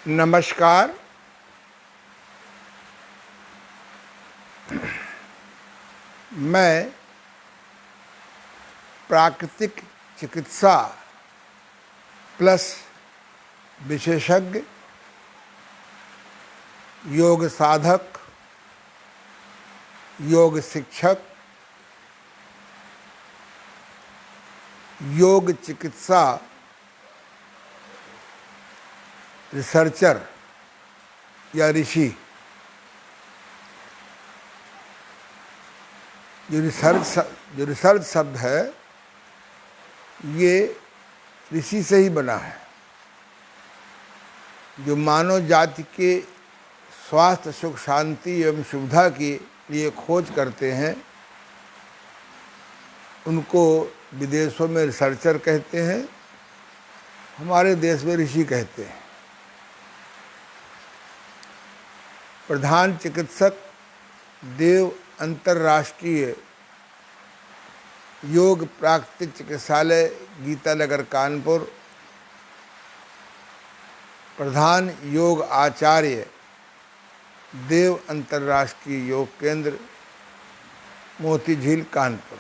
नमस्कार। मैं प्राकृतिक चिकित्सा प्लस विशेषज्ञ, योग साधक, योग शिक्षक, योग चिकित्सा रिसर्चर या ऋषि। जो रिसर्च शब्द है ये ऋषि से ही बना है। जो मानव जाति के स्वास्थ्य, सुख, शांति एवं सुविधा के लिए खोज करते हैं उनको विदेशों में रिसर्चर कहते हैं, हमारे देश में ऋषि कहते हैं। प्रधान चिकित्सक देव अंतर्राष्ट्रीय योग प्राकृतिक चिकित्सालय, गीता नगर, कानपुर। प्रधान योग आचार्य देव अंतर्राष्ट्रीय योग केंद्र, मोती झील, कानपुर।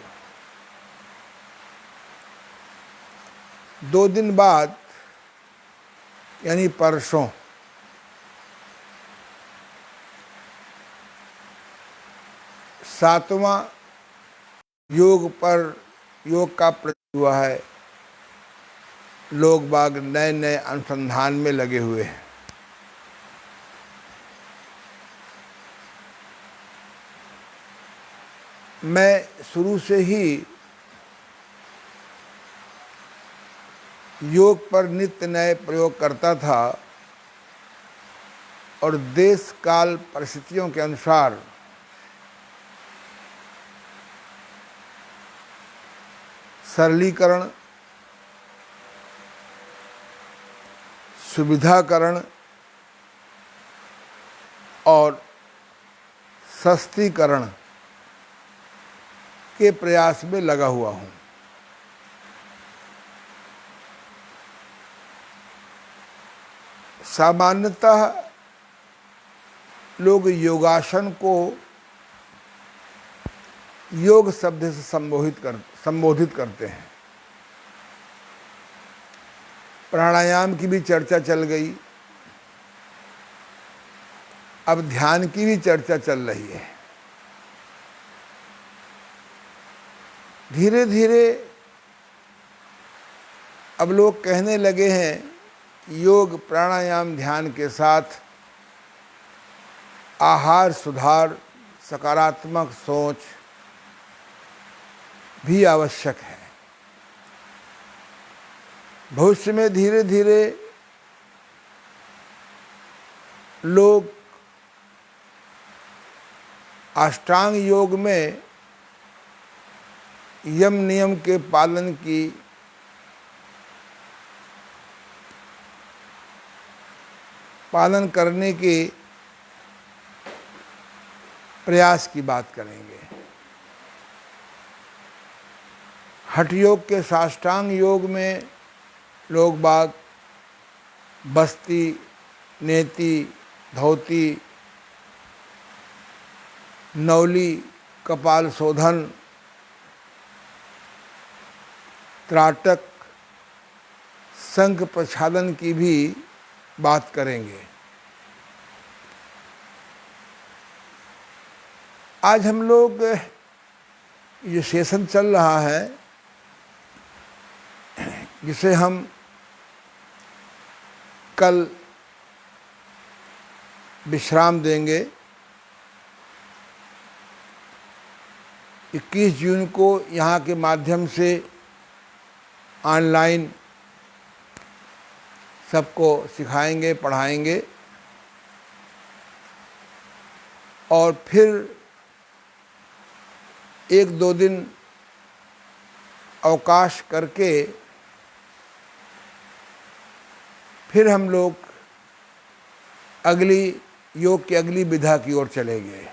2 दिन बाद यानी परसों सातवां योग का प्रयोग हुआ है। लोग बाग नए नए अनुसंधान में लगे हुए हैं। मैं शुरू से ही योग पर नित्य नए प्रयोग करता था और देश काल परिस्थितियों के अनुसार सरलीकरण, सुविधाकरण और सस्तीकरण के प्रयास में लगा हुआ हूँ। सामान्यतः लोग योगासन को योग शब्द से संबोधित करते हैं। प्राणायाम की भी चर्चा चल गई, अब ध्यान की भी चर्चा चल रही है। धीरे धीरे अब लोग कहने लगे हैं योग, प्राणायाम, ध्यान के साथ आहार सुधार, सकारात्मक सोच भी आवश्यक है। भविष्य में धीरे धीरे लोग अष्टांग योग में यम नियम के पालन करने के प्रयास की बात करेंगे। हठ योग के साष्टांग योग में लोग बाग बस्ती, नेति, धोती, नौली, कपाल शोधन, त्राटक, शंख प्रक्षालन की भी बात करेंगे। आज हम लोग ये सेशन चल रहा है जिसे हम कल विश्राम देंगे। 21 जून को यहाँ के माध्यम से ऑनलाइन सबको सिखाएंगे, पढ़ाएंगे और फिर 1-2 दिन अवकाश करके फिर हम लोग योग की अगली विधा की ओर चले गए।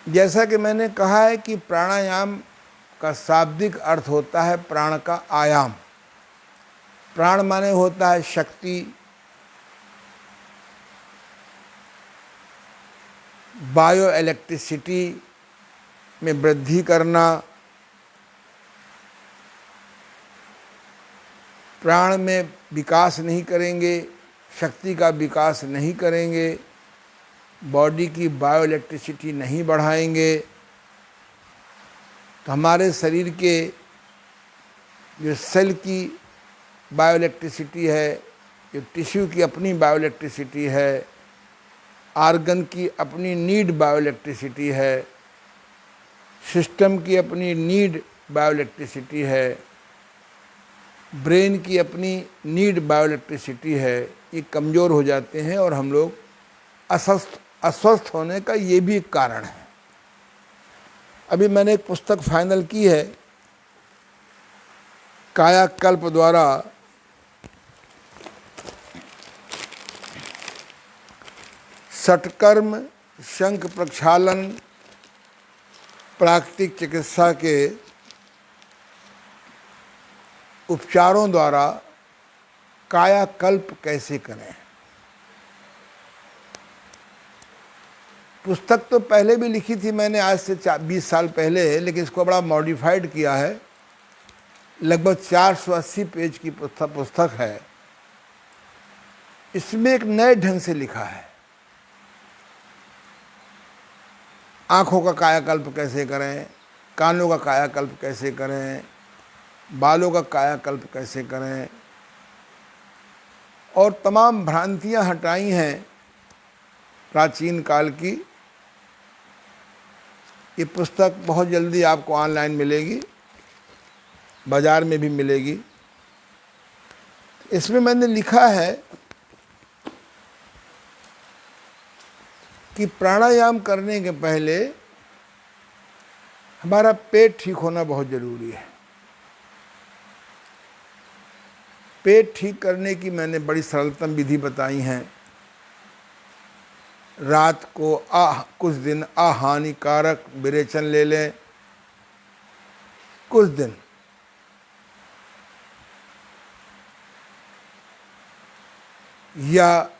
जैसा कि मैंने कहा है कि प्राणायाम का शाब्दिक अर्थ होता है प्राण का आयाम। प्राण माने होता है शक्ति, बायो इलेक्ट्रिसिटी में वृद्धि करना। प्राण में विकास नहीं करेंगे, शक्ति का विकास नहीं करेंगे, बॉडी की बायो इलेक्ट्रिसिटी नहीं बढ़ाएंगे, तो हमारे शरीर के जो सेल की बायो इलेक्ट्रिसिटी है, जो टिश्यू की अपनी बायो इलेक्ट्रिसिटी है, आर्गन की अपनी नीड बायो इलेक्ट्रिसिटी है, सिस्टम की अपनी नीड बायो इलेक्ट्रिसिटी है, ब्रेन की अपनी नीड बायो इलेक्ट्रिसिटी है, ये कमज़ोर हो जाते हैं और हम लोग अस्वस्थ होने का ये भी एक कारण है। अभी मैंने एक पुस्तक फाइनल की है कायाकल्प द्वारा षटकर्म शंख प्रक्षालन प्राकृतिक चिकित्सा के उपचारों द्वारा कायाकल्प कैसे करें। पुस्तक तो पहले भी लिखी थी मैंने, आज से 20 साल पहले, लेकिन इसको बड़ा मॉडिफाइड किया है। लगभग 480 पेज की पुस्तक है। इसमें एक नए ढंग से लिखा है। आँखों का कायाकल्प कैसे करें, कानों का कायाकल्प कैसे करें, बालों का कायाकल्प कैसे करें, और तमाम भ्रांतियां हटाई हैं प्राचीन काल की। ये पुस्तक बहुत जल्दी आपको ऑनलाइन मिलेगी, बाज़ार में भी मिलेगी। इसमें मैंने लिखा है कि प्राणायाम करने के पहले हमारा पेट ठीक होना बहुत ज़रूरी है। पेट ठीक करने की मैंने बड़ी सरलतम विधि बताई हैं। रात को कुछ दिन अहानिकारक विरेचन ले लें, कुछ दिन या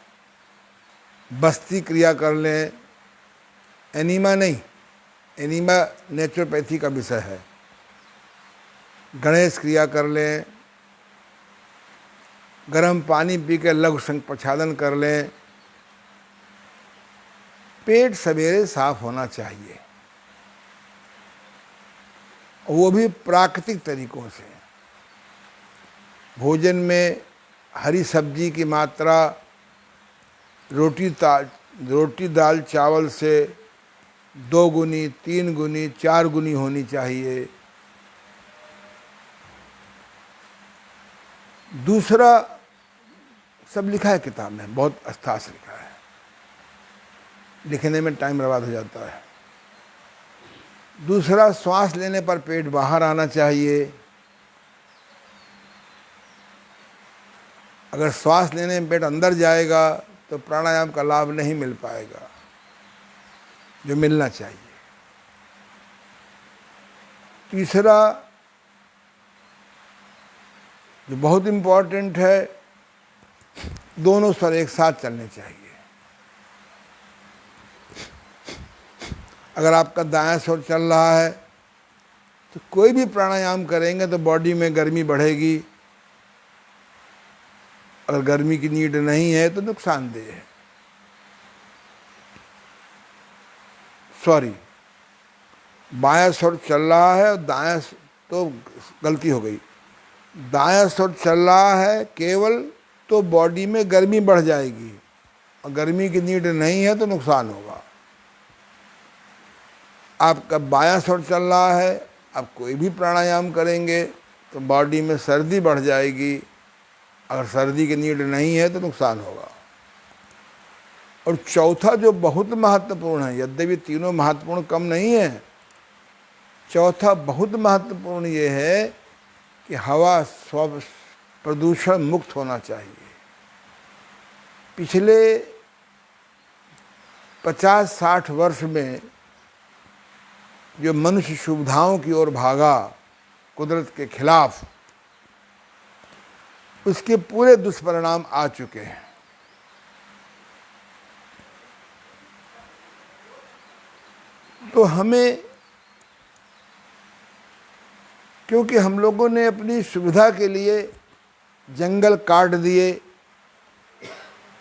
बस्ती क्रिया कर लें। एनीमा नहीं, एनीमा नेचुरोपैथी का विषय है। गणेश क्रिया कर लें, गर्म पानी पी के लघु शंख प्रक्षालन कर लें। पेट सवेरे साफ होना चाहिए, वो भी प्राकृतिक तरीकों से। भोजन में हरी सब्जी की मात्रा रोटी दाल चावल से 2 गुनी, 3 गुनी, 4 गुनी होनी चाहिए। दूसरा, सब लिखा है किताब में, बहुत अस्था से लिखा है, लिखने में टाइम बर्बाद हो जाता है। दूसरा, श्वास लेने पर पेट बाहर आना चाहिए। अगर श्वास लेने में पेट अंदर जाएगा तो प्राणायाम का लाभ नहीं मिल पाएगा जो मिलना चाहिए। तीसरा, जो बहुत इम्पोर्टेंट है, दोनों स्वर एक साथ चलने चाहिए। अगर आपका दायां स्वर चल रहा है तो कोई भी प्राणायाम करेंगे तो बॉडी में गर्मी बढ़ेगी। अगर गर्मी की नीड नहीं है तो नुकसानदेह है। सॉरी, बायां स्वर चल रहा है और दायां, तो गलती हो गई, दायां स्वर चल रहा है केवल तो बॉडी में गर्मी बढ़ जाएगी, और गर्मी की नीड नहीं है तो नुकसान होगा। आपका बायां स्वर चल रहा है, आप कोई भी प्राणायाम करेंगे तो बॉडी में सर्दी बढ़ जाएगी, अगर सर्दी की नीड नहीं है तो नुकसान होगा। और चौथा जो बहुत महत्वपूर्ण है, यद्यपि तीनों महत्वपूर्ण कम नहीं है, चौथा बहुत महत्वपूर्ण ये है कि हवा स्व प्रदूषण मुक्त होना चाहिए। पिछले 50-60 वर्ष में जो मनुष्य सुविधाओं की ओर भागा कुदरत के खिलाफ, उसके पूरे दुष्परिणाम आ चुके हैं। तो हमें, क्योंकि हम लोगों ने अपनी सुविधा के लिए जंगल काट दिए,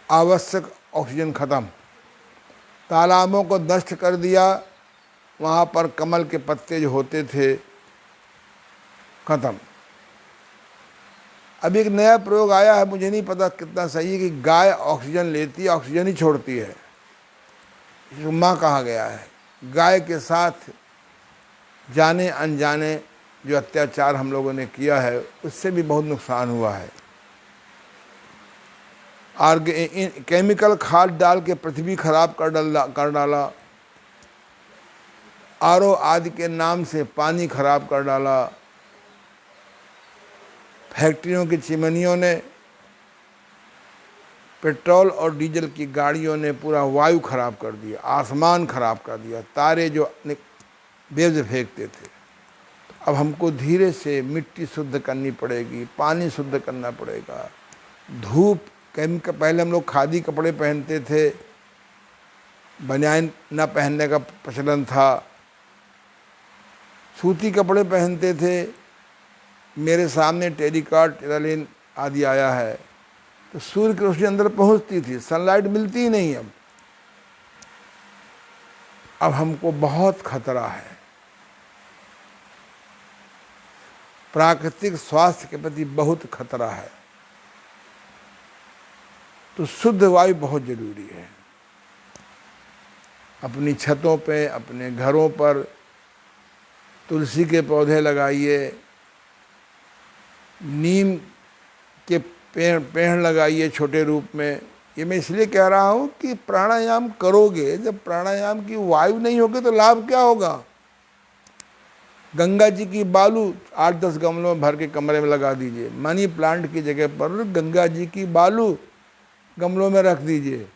आवश्यक ऑक्सीजन खत्म, तालाबों को नष्ट कर दिया, वहाँ पर कमल के पत्ते जो होते थे खत्म। अब एक नया प्रयोग आया है, मुझे नहीं पता कितना सही है, कि गाय ऑक्सीजन लेती है, ऑक्सीजन ही छोड़ती है। माँ कहा गया है। गाय के साथ जाने अनजाने जो अत्याचार हम लोगों ने किया है, उससे भी बहुत नुकसान हुआ है। और केमिकल खाद डाल के पृथ्वी खराब कर डाला, आरओ आदि के नाम से पानी खराब कर डाला, फैक्ट्रियों की चिमनियों ने, पेट्रोल और डीजल की गाड़ियों ने पूरा वायु खराब कर दिया, आसमान खराब कर दिया, तारे जो बेब्ज फेंकते थे। अब हमको धीरे से मिट्टी शुद्ध करनी पड़ेगी, पानी शुद्ध करना पड़ेगा, धूप केमिकल, पहले हम लोग खादी कपड़े पहनते थे, बनियान न पहनने का प्रचलन था, सूती कपड़े पहनते थे। मेरे सामने टेरिकॉट, टेरालिन आदि आया है, तो सूर्य की रोशनी अंदर पहुंचती थी, सनलाइट मिलती ही नहीं। अब हमको बहुत खतरा है, प्राकृतिक स्वास्थ्य के प्रति बहुत खतरा है। तो शुद्ध वायु बहुत जरूरी है। अपनी छतों पे, अपने घरों पर तुलसी के पौधे लगाइए, नीम के पेड़ लगाइए छोटे रूप में। ये मैं इसलिए कह रहा हूँ कि प्राणायाम करोगे, जब प्राणायाम की वायु नहीं होगी तो लाभ क्या होगा। गंगा जी की बालू 8-10 गमलों में भर के कमरे में लगा दीजिए, मनी प्लांट की जगह पर गंगा जी की बालू गमलों में रख दीजिए,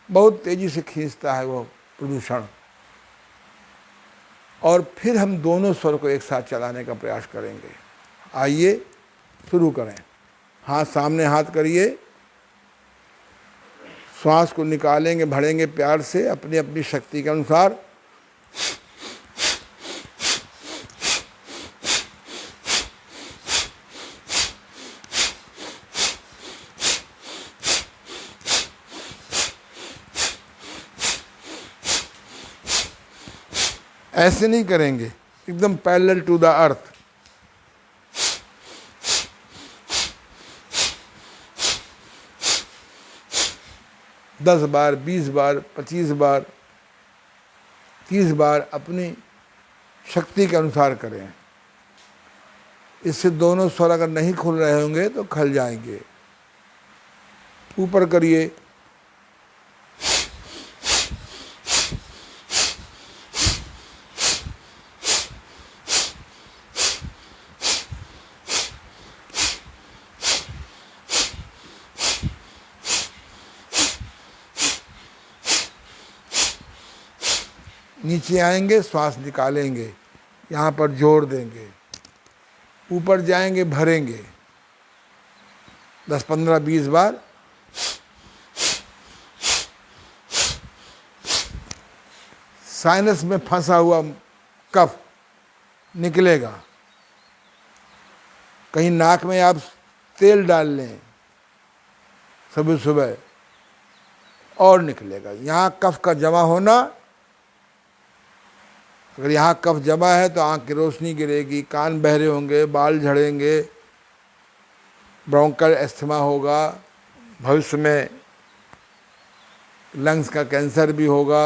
बहुत तेजी से खींचता है वो प्रदूषण। और फिर हम दोनों स्वर को एक साथ चलाने का प्रयास करेंगे। आइए शुरू करें। हाथ सामने हाथ करिए, श्वास को निकालेंगे, भरेंगे प्यार से अपनी अपनी शक्ति के अनुसार। ऐसे नहीं करेंगे, एकदम पैरेलल टू द अर्थ। दस बार, 20 बार, 25 बार, 30 बार अपनी शक्ति के अनुसार करें। इससे दोनों स्वर अगर नहीं खुल रहे होंगे तो खल जाएंगे। ऊपर करिए, नीचे आएंगे, श्वास निकालेंगे, यहाँ पर जोर देंगे, ऊपर जाएंगे, भरेंगे 10, 15, 20 बार। साइनस में फंसा हुआ कफ निकलेगा। कहीं नाक में आप तेल डाल लें सुबह सुबह और निकलेगा। यहाँ कफ का जमा होना, अगर यहाँ कफ जमा है तो आँख की रोशनी गिरेगी, कान बहरे होंगे, बाल झड़ेंगे, ब्रोंकल एस्थमा होगा, भविष्य में लंग्स का कैंसर भी होगा।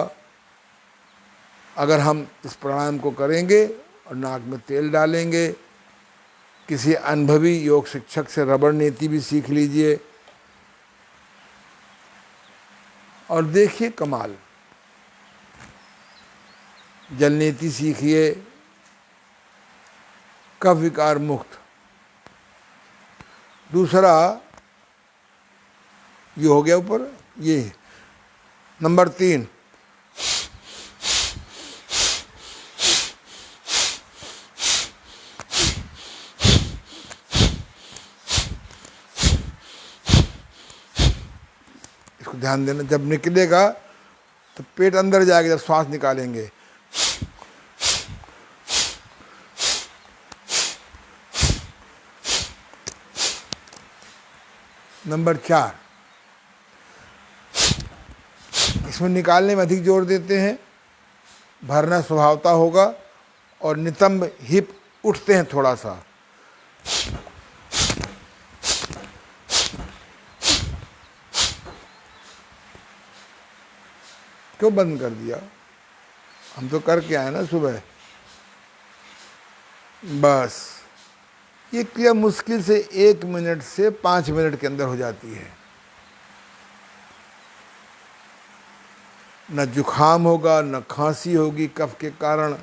अगर हम इस प्राणायाम को करेंगे और नाक में तेल डालेंगे, किसी अनुभवी योग शिक्षक से रबड़ नीति भी सीख लीजिए और देखिए कमाल। जल नीति सीखिए, कफ विकार मुक्त। दूसरा ये हो गया ऊपर। ये नंबर 3, ध्यान देना, जब निकलेगा तो पेट अंदर जाएगा, जब श्वास निकालेंगे। नंबर 4, इसमें निकालने में अधिक जोर देते हैं, भरना स्वभावता होगा, और नितंब हिप उठते हैं थोड़ा सा। क्यों बंद कर दिया? हम तो करके आए ना सुबह। बस ये क्रिया मुश्किल से 1 मिनट से 5 मिनट के अंदर हो जाती है। न जुखाम होगा, न खांसी होगी कफ के कारण,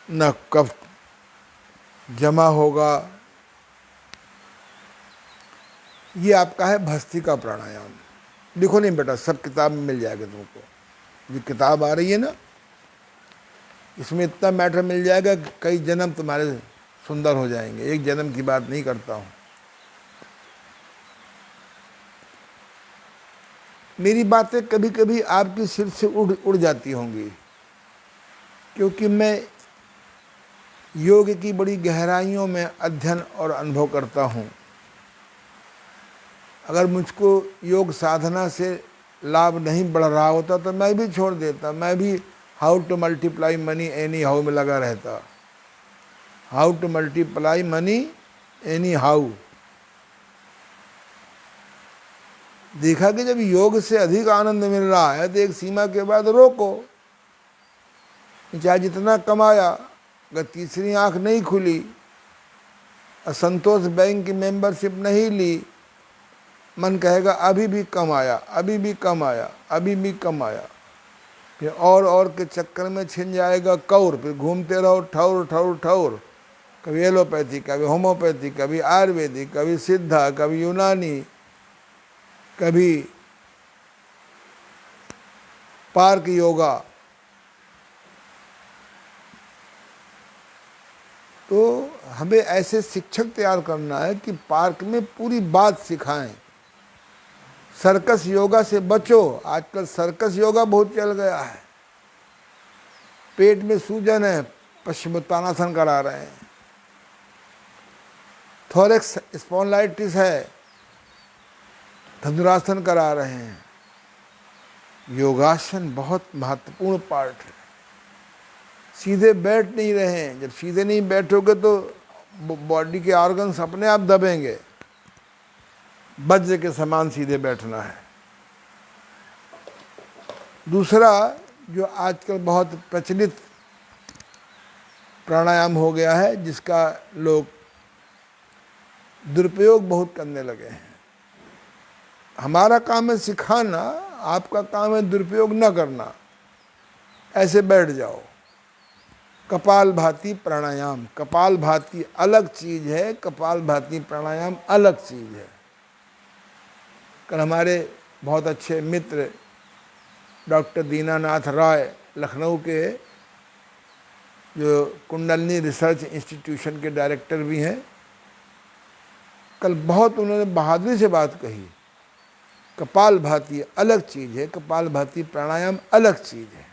न कफ जमा होगा। ये आपका है भस्त्रिका प्राणायाम। लिखो नहीं बेटा, सब किताब में मिल जाएगा तुमको। जो किताब आ रही है ना, इसमें इतना मैटर मिल जाएगा कि कई जन्म तुम्हारे सुंदर हो जाएंगे। एक जन्म की बात नहीं करता हूँ। मेरी बातें कभी कभी आपके सिर से उड़ जाती होंगी, क्योंकि मैं योग की बड़ी गहराइयों में अध्ययन और अनुभव करता हूँ। अगर मुझको योग साधना से लाभ नहीं बढ़ रहा होता तो मैं भी छोड़ देता। मैं भी how to multiply money any how में लगा रहता। How to multiply money any how. देखा कि जब योग से अधिक आनंद मिल रहा है तो एक सीमा के बाद रोको। चाहे जितना कमाया, अगर तीसरी आंख नहीं खुली, असंतोष बैंक की मेंबरशिप नहीं ली, मन कहेगा अभी भी कम आया, अभी भी कम आया, अभी भी कम आया। फिर और के चक्कर में छिन जाएगा कौर। फिर घूमते रहो ठौर ठौर ठौर। कभी एलोपैथी, कभी होम्योपैथी, कभी आयुर्वेदिक, कभी सिद्धा, कभी यूनानी, कभी पार्क योगा। तो हमें ऐसे शिक्षक तैयार करना है कि पार्क में पूरी बात सिखाएं। सर्कस योगा से बचो। आजकल सर्कस योगा बहुत चल गया है। पेट में सूजन है, पश्चिमोत्तानासन करा रहे हैं। थोरेक्स स्पॉन्डिलाइटिस है, धनुरासन करा रहे हैं। योगासन बहुत महत्वपूर्ण पार्ट है। सीधे बैठ नहीं रहे हैं। जब सीधे नहीं बैठोगे तो बॉडी के ऑर्गन्स अपने आप दबेंगे। वज्र के समान सीधे बैठना है। दूसरा जो आजकल बहुत प्रचलित प्राणायाम हो गया है, जिसका लोग दुरुपयोग बहुत करने लगे हैं। हमारा काम है सिखाना, आपका काम है दुरुपयोग न करना। ऐसे बैठ जाओ। कपालभाति प्राणायाम। कपालभाति अलग चीज है, कपालभाति प्राणायाम अलग चीज है। कल हमारे बहुत अच्छे मित्र डॉक्टर दीनानाथ राय, लखनऊ के, जो कुंडलनी रिसर्च इंस्टीट्यूशन के डायरेक्टर भी हैं, कल बहुत उन्होंने बहादुरी से बात कही। कपालभाति अलग चीज है, कपालभाति प्राणायाम अलग चीज है।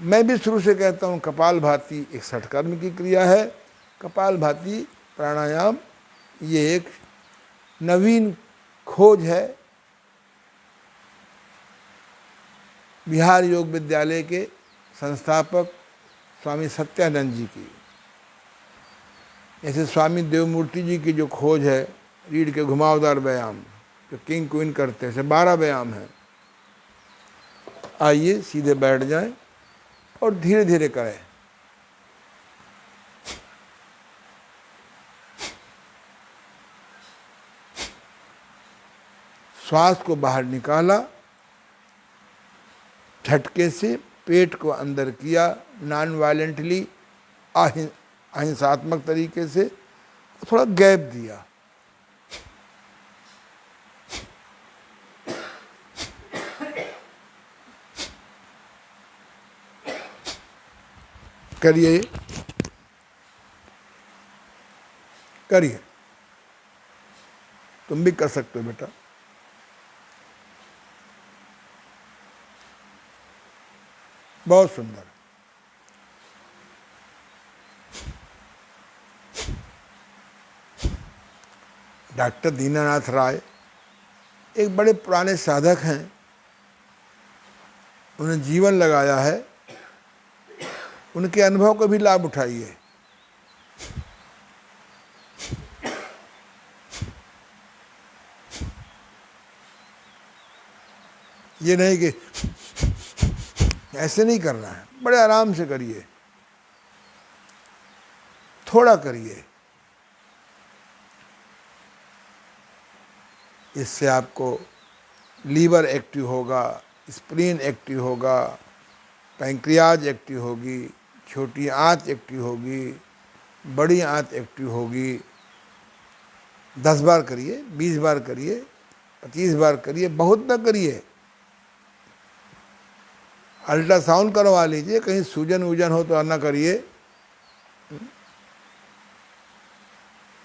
मैं भी शुरू से कहता हूँ कपालभाति एक षटकर्म की क्रिया है। कपालभाति प्राणायाम ये एक नवीन खोज है बिहार योग विद्यालय के संस्थापक स्वामी सत्यानंद जी की। ऐसे स्वामी देवमूर्ति जी की जो खोज है, रीढ़ के घुमावदार व्यायाम जो किंग क्वीन करते हैं, ऐसे 12 व्यायाम हैं। आइए सीधे बैठ जाएं और धीरे धीरे करें। श्वास को बाहर निकाला, झटके से पेट को अंदर किया, नॉन वायलेंटली, अहिंसात्मक तरीके से, थोड़ा गैप दिया। करिए करिए, तुम भी कर सकते हो बेटा। बहुत सुंदर। डॉक्टर दीनानाथ राय एक बड़े पुराने साधक हैं, उन्हें जीवन लगाया है, उनके अनुभव को भी लाभ उठाइए। ये नहीं कि ऐसे नहीं करना है, बड़े आराम से करिए, थोड़ा करिए। इससे आपको लीवर एक्टिव होगा, स्प्लीन एक्टिव होगा, पैंक्रियाज एक्टिव होगी, छोटी आंत एक्टिव होगी, बड़ी आंत एक्टिव होगी। 10 बार करिए, 20 बार करिए, 25 बार करिए, बहुत ना करिए। अल्ट्रासाउंड करवा लीजिए, कहीं सूजन वूजन हो तो ना करिए।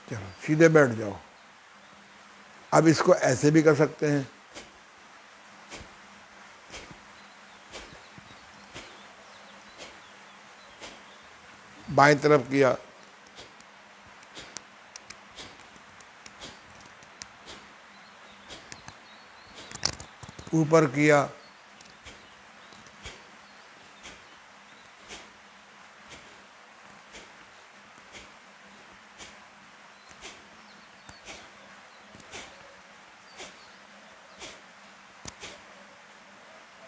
चलो सीधे बैठ जाओ। अब इसको ऐसे भी कर सकते हैं, बाएं तरफ किया, ऊपर किया,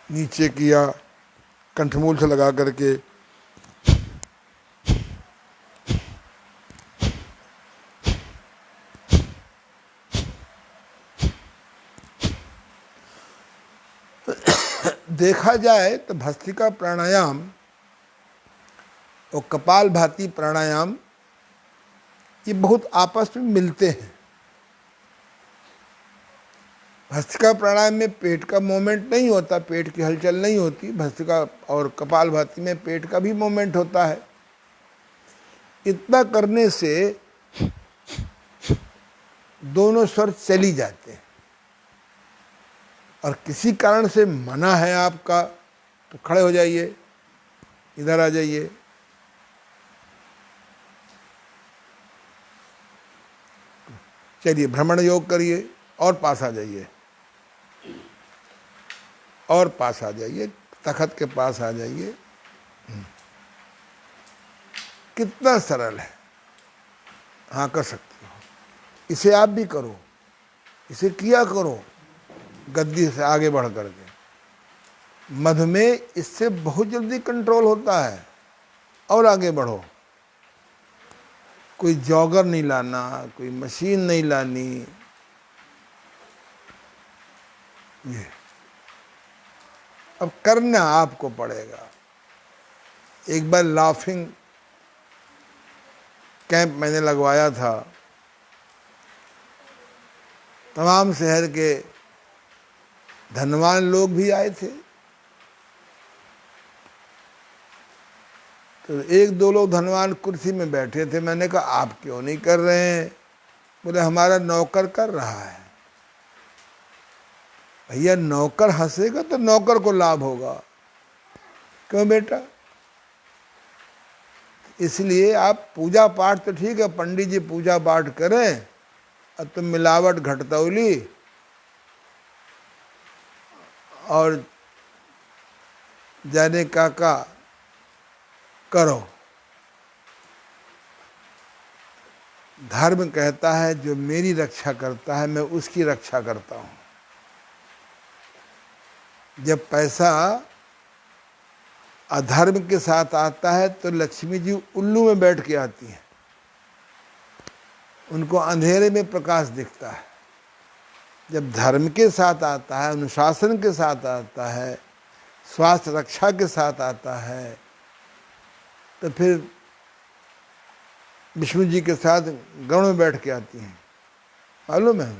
नीचे किया, कंठमूल से लगा करके, देखा जाए तो भस्त्रिका प्राणायाम और कपालभाति प्राणायाम ये बहुत आपस में मिलते हैं। भस्त्रिका प्राणायाम में पेट का मूवमेंट नहीं होता, पेट की हलचल नहीं होती। भस्त्रिका और कपालभाति में पेट का भी मूवमेंट होता है। इतना करने से दोनों स्वर चली जाते हैं। और किसी कारण से मना है आपका तो खड़े हो जाइए, इधर आ जाइए, चलिए भ्रमण योग करिए और पास आ जाइए, और पास आ जाइए, तखत के पास आ जाइए। कितना सरल है। हाँ कर सकते हो, इसे आप भी करो, इसे किया करो गद्दी से आगे बढ़ करके। मधुमेह इससे बहुत जल्दी कंट्रोल होता है। और आगे बढ़ो, कोई जॉगर नहीं लाना, कोई मशीन नहीं लानी। ये अब करना आपको पड़ेगा। एक बार लाफिंग कैंप मैंने लगवाया था, तमाम शहर के धनवान लोग भी आए थे। तो एक दो लोग धनवान कुर्सी में बैठे थे। मैंने कहा आप क्यों नहीं कर रहे हैं? बोले हमारा नौकर कर रहा है। भैया नौकर हंसेगा तो नौकर को लाभ होगा, क्यों बेटा? इसलिए आप पूजा पाठ तो ठीक है, पंडित जी पूजा पाठ करें, अब तुम मिलावट घटतौली और जाने काका करो। धर्म कहता है जो मेरी रक्षा करता है मैं उसकी रक्षा करता हूं। जब पैसा अधर्म के साथ आता है तो लक्ष्मी जी उल्लू में बैठ के आती हैं, उनको अंधेरे में प्रकाश दिखता है। जब धर्म के साथ आता है, अनुशासन के साथ आता है, स्वास्थ्य रक्षा के साथ आता है, तो फिर विष्णु जी के साथ गरुड़ में बैठ के आती हैं, मालूम है,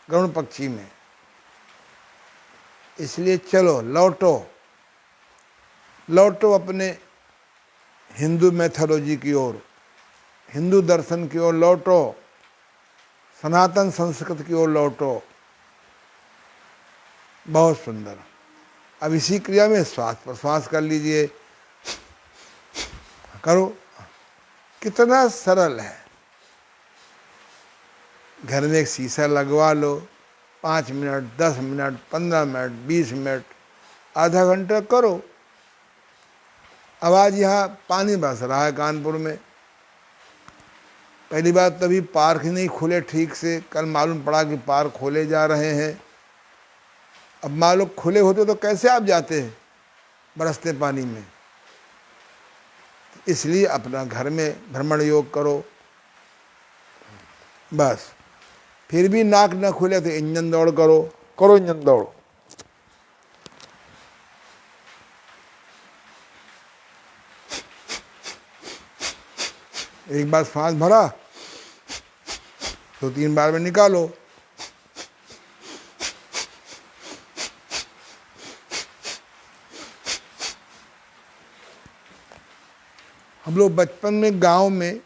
गरुड़ पक्षी में। इसलिए चलो लौटो, लौटो अपने हिंदू मैथोलॉजी की ओर, हिंदू दर्शन की ओर लौटो, सनातन संस्कृत की ओर लौटो। बहुत सुंदर। अब इसी क्रिया में श्वास प्रश्वास कर लीजिए, करो। कितना सरल है। घर में एक शीशा लगवा लो, 5 मिनट, 10 मिनट, 15 मिनट, 20 मिनट, आधा घंटा करो। अब आज यहाँ पानी बरस रहा है कानपुर में। पहली बात तभी पार्क ही नहीं खुले ठीक से, कल मालूम पड़ा कि पार्क खोले जा रहे हैं। अब मालूम खुले होते तो कैसे आप जाते हैं बरसते पानी में। इसलिए अपना घर में भ्रमण योग करो बस। फिर भी नाक न खुले तो इंजन दौड़ करो, करो इंजन दौड़। एक बार सांस भरा तो 3 बार में निकालो। हम लोग बचपन में गांव में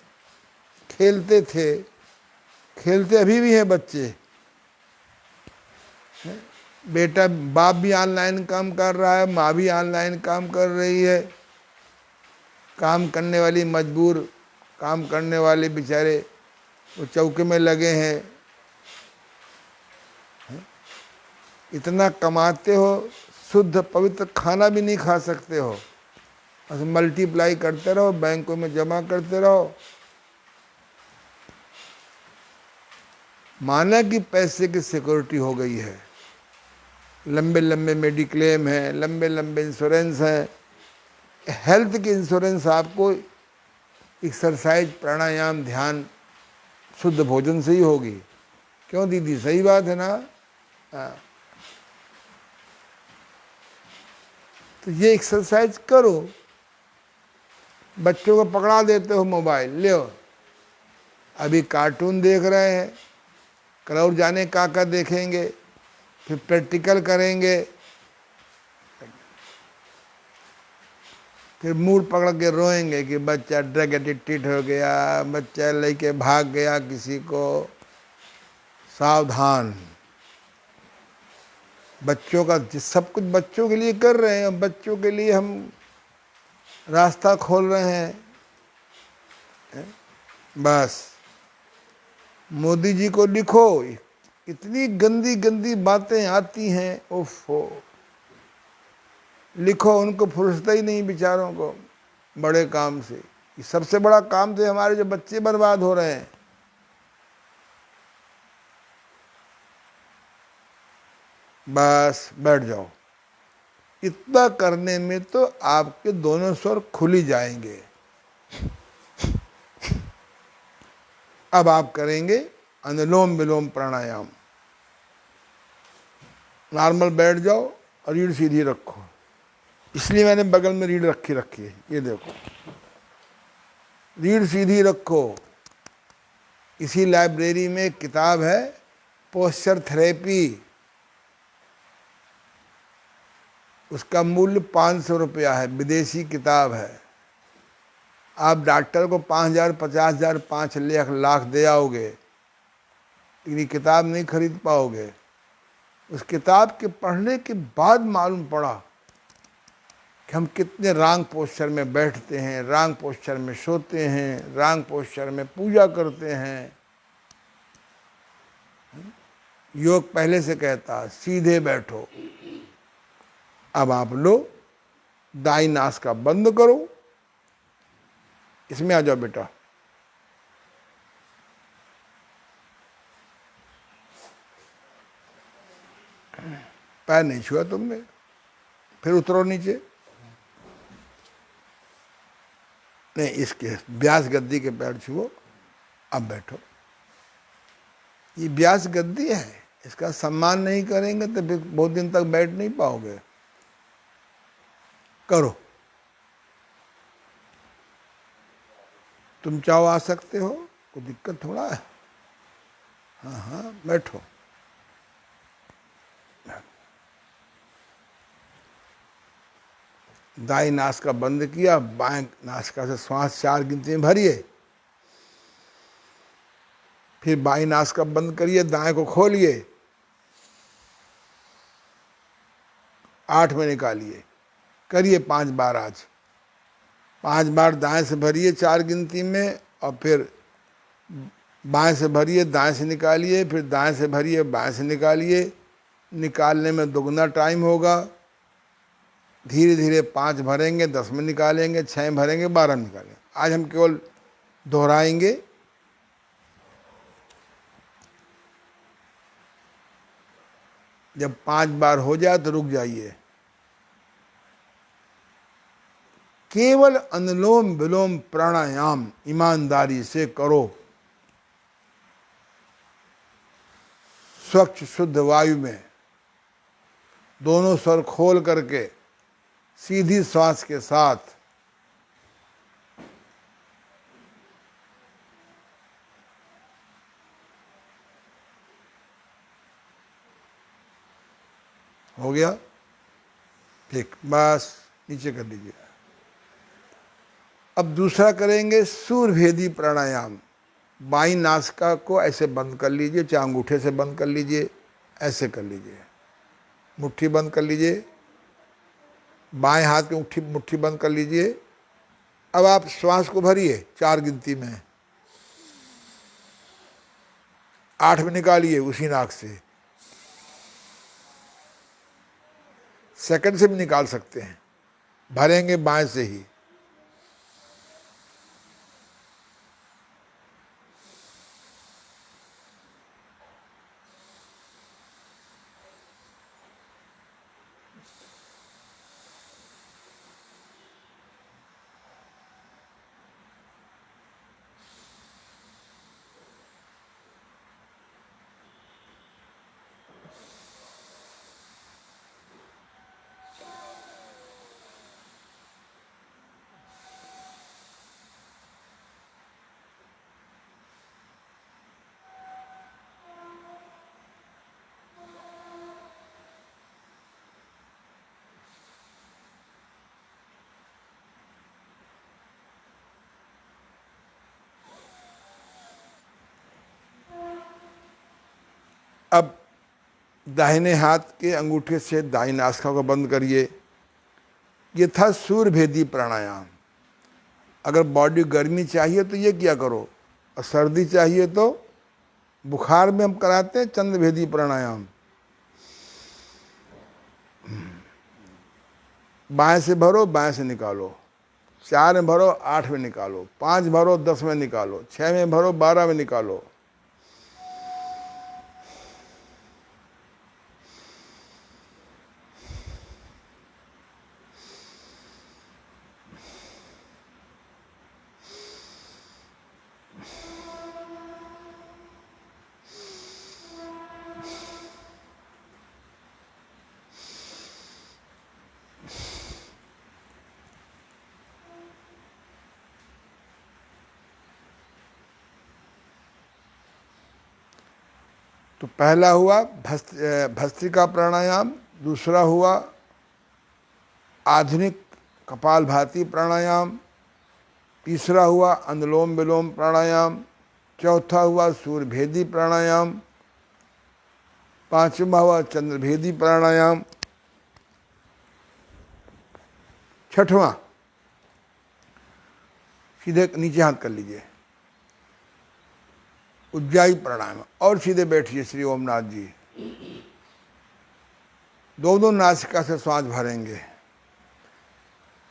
खेलते थे, खेलते अभी भी है बच्चे। बेटा बाप भी ऑनलाइन काम कर रहा है, माँ भी ऑनलाइन काम कर रही है। काम करने वाली मजबूर, काम करने वाले बेचारे वो चौके में लगे हैं। इतना कमाते हो, शुद्ध पवित्र खाना भी नहीं खा सकते हो। बस मल्टीप्लाई करते रहो, बैंकों में जमा करते रहो। माना कि पैसे की सिक्योरिटी हो गई है, लंबे लंबे मेडिक्लेम हैं, लंबे लंबे इंश्योरेंस हैं। हेल्थ की इंश्योरेंस आपको एक्सरसाइज, प्राणायाम, ध्यान, शुद्ध भोजन से ही होगी। क्यों दीदी, सही बात है ना? तो ये एक्सरसाइज करो। बच्चों को पकड़ा देते हो मोबाइल, ले अभी कार्टून देख रहे हैं, कल और जाने का देखेंगे, फिर प्रैक्टिकल करेंगे, फिर मूड पकड़ के रोएंगे कि बच्चा ड्रग एडिक्टेड हो गया, बच्चा लेके भाग गया किसी को। सावधान। बच्चों का सब कुछ बच्चों के लिए कर रहे हैं, बच्चों के लिए हम रास्ता खोल रहे हैं। बस मोदी जी को लिखो, इतनी गंदी गंदी बातें आती हैं, ओफो। लिखो, उनको फुर्सत ही नहीं बेचारों को बड़े काम से। सबसे बड़ा काम तो हमारे जो बच्चे बर्बाद हो रहे हैं। बस बैठ जाओ। इतना करने में तो आपके दोनों स्वर खुल ही जाएंगे। अब आप करेंगे अनुलोम विलोम प्राणायाम। नॉर्मल बैठ जाओ और रीढ़ सीधी रखो। इसलिए मैंने बगल में रीढ़ रखी है, ये देखो, रीढ़ सीधी रखो। इसी लाइब्रेरी में एक किताब है पोस्चर थेरेपी, उसका मूल्य 500 रुपया है, विदेशी किताब है। आप डॉक्टर को 5,000, 50,000, 5 लाख दे आओगे, लेकिन ये किताब नहीं खरीद पाओगे। उस किताब के पढ़ने के बाद मालूम पड़ा कि हम कितने रॉन्ग पोस्चर में बैठते हैं, रॉन्ग पोस्चर में सोते हैं, रॉन्ग पोस्चर में पूजा करते हैं। योग पहले से कहता सीधे बैठो। अब आप लो, दाई नास का बंद करो। इसमें आ जाओ बेटा। पैर नहीं छुआ तुमने, फिर उतरो नीचे। नहीं, इसके व्यास गद्दी के पैर छुओ। अब बैठो। ये व्यास गद्दी है, इसका सम्मान नहीं करेंगे तो फिर बहुत दिन तक बैठ नहीं पाओगे। करो। तुम चाहो आ सकते हो, कोई दिक्कत थोड़ा है। हाँ हाँ बैठो। दाई नासिका बंद किया, बाएं नासिका से श्वास 4 गिनती में भरिए, फिर बाई नासिका बंद करिए, दाएं को खोलिए, 8 में निकालिए। करिए 5 बार आज। 5 बार दाएं से भरिए 4 गिनती में, और फिर बाएं से भरिए दाएं से निकालिए, फिर दाएं से भरिए बाएं से निकालिए। निकालने में दुगना टाइम होगा। धीरे धीरे 5 भरेंगे, 10 में निकालेंगे, 6 भरेंगे, 12 में निकालेंगे। आज हम केवल दोहराएंगे। जब 5 बार हो जाए तो रुक जाइए। केवल अनुलोम विलोम प्राणायाम ईमानदारी से करो। स्वच्छ शुद्ध वायु में दोनों स्वर खोल करके सीधी श्वास के साथ हो गया। ठीक, बस नीचे कर लीजिए। अब दूसरा करेंगे सूर्यभेदी प्राणायाम। बाई नासिका को ऐसे बंद कर लीजिए, चाहे अंगूठे से बंद कर लीजिए, ऐसे कर लीजिए, मुट्ठी बंद कर लीजिए, बाएं हाथ की मुट्ठी बंद कर लीजिए। अब आप श्वास को भरिए 4 गिनती में, 8 में निकालिए उसी नाक से। सेकंड से भी निकाल सकते हैं, भरेंगे बाएं से ही। अब दाहिने हाथ के अंगूठे से दाहिनी नासिका को बंद करिए। ये था सूर्यभेदी प्राणायाम। अगर बॉडी गर्मी चाहिए तो ये क्या करो, और सर्दी चाहिए तो बुखार में हम कराते हैं चंद्रभेदी प्राणायाम। बाएं से भरो, बाएं से निकालो। 4 में भरो, 8 में निकालो। 5 भरो, 10 में निकालो। 6 में भरो, 12 में निकालो। तो पहला हुआ भस्त्रिका प्राणायाम, दूसरा हुआ आधुनिक कपालभाति प्राणायाम, तीसरा हुआ अनुलोम विलोम प्राणायाम, चौथा हुआ सूर्यभेदी प्राणायाम, पांचवा हुआ चंद्रभेदी प्राणायाम, छठवां सीधे नीचे हाथ कर लीजिए उज्जाई प्राणायाम। और सीधे बैठिए श्री ओमनाथ जी। दोनों नासिका से श्वास भरेंगे,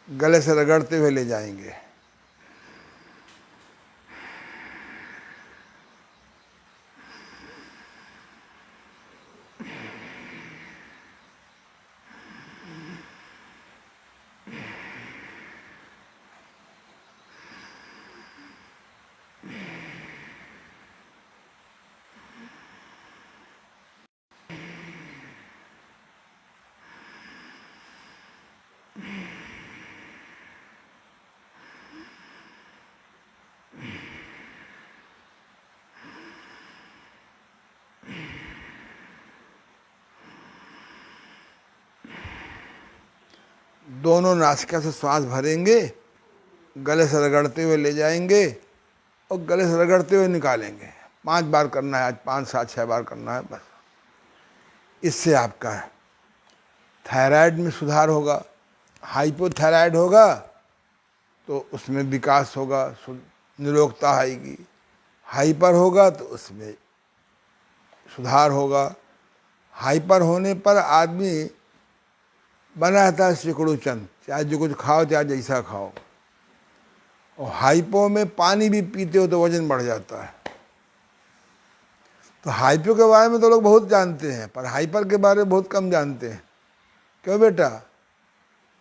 गले से रगड़ते हुए ले जाएंगे। दोनों नासिका से श्वास भरेंगे, गले से रगड़ते हुए ले जाएंगे और गले से रगड़ते हुए निकालेंगे। 5 बार करना है आज, 5, 7, 6 बार करना है बस। इससे आपका थायराइड में सुधार होगा। हाइपोथायराइड होगा तो उसमें विकास होगा, निरोगता आएगी। हाइपर होगा तो उसमें सुधार होगा। हाइपर होने पर आदमी बना रहता है सिकुड़ू चंद, चाहे जो कुछ खाओ चाहे जैसा खाओ। और हाइपो में पानी भी पीते हो तो वजन बढ़ जाता है। तो हाइपो के बारे में तो लोग बहुत जानते हैं, पर हाइपर के बारे में बहुत कम जानते हैं। क्यों बेटा?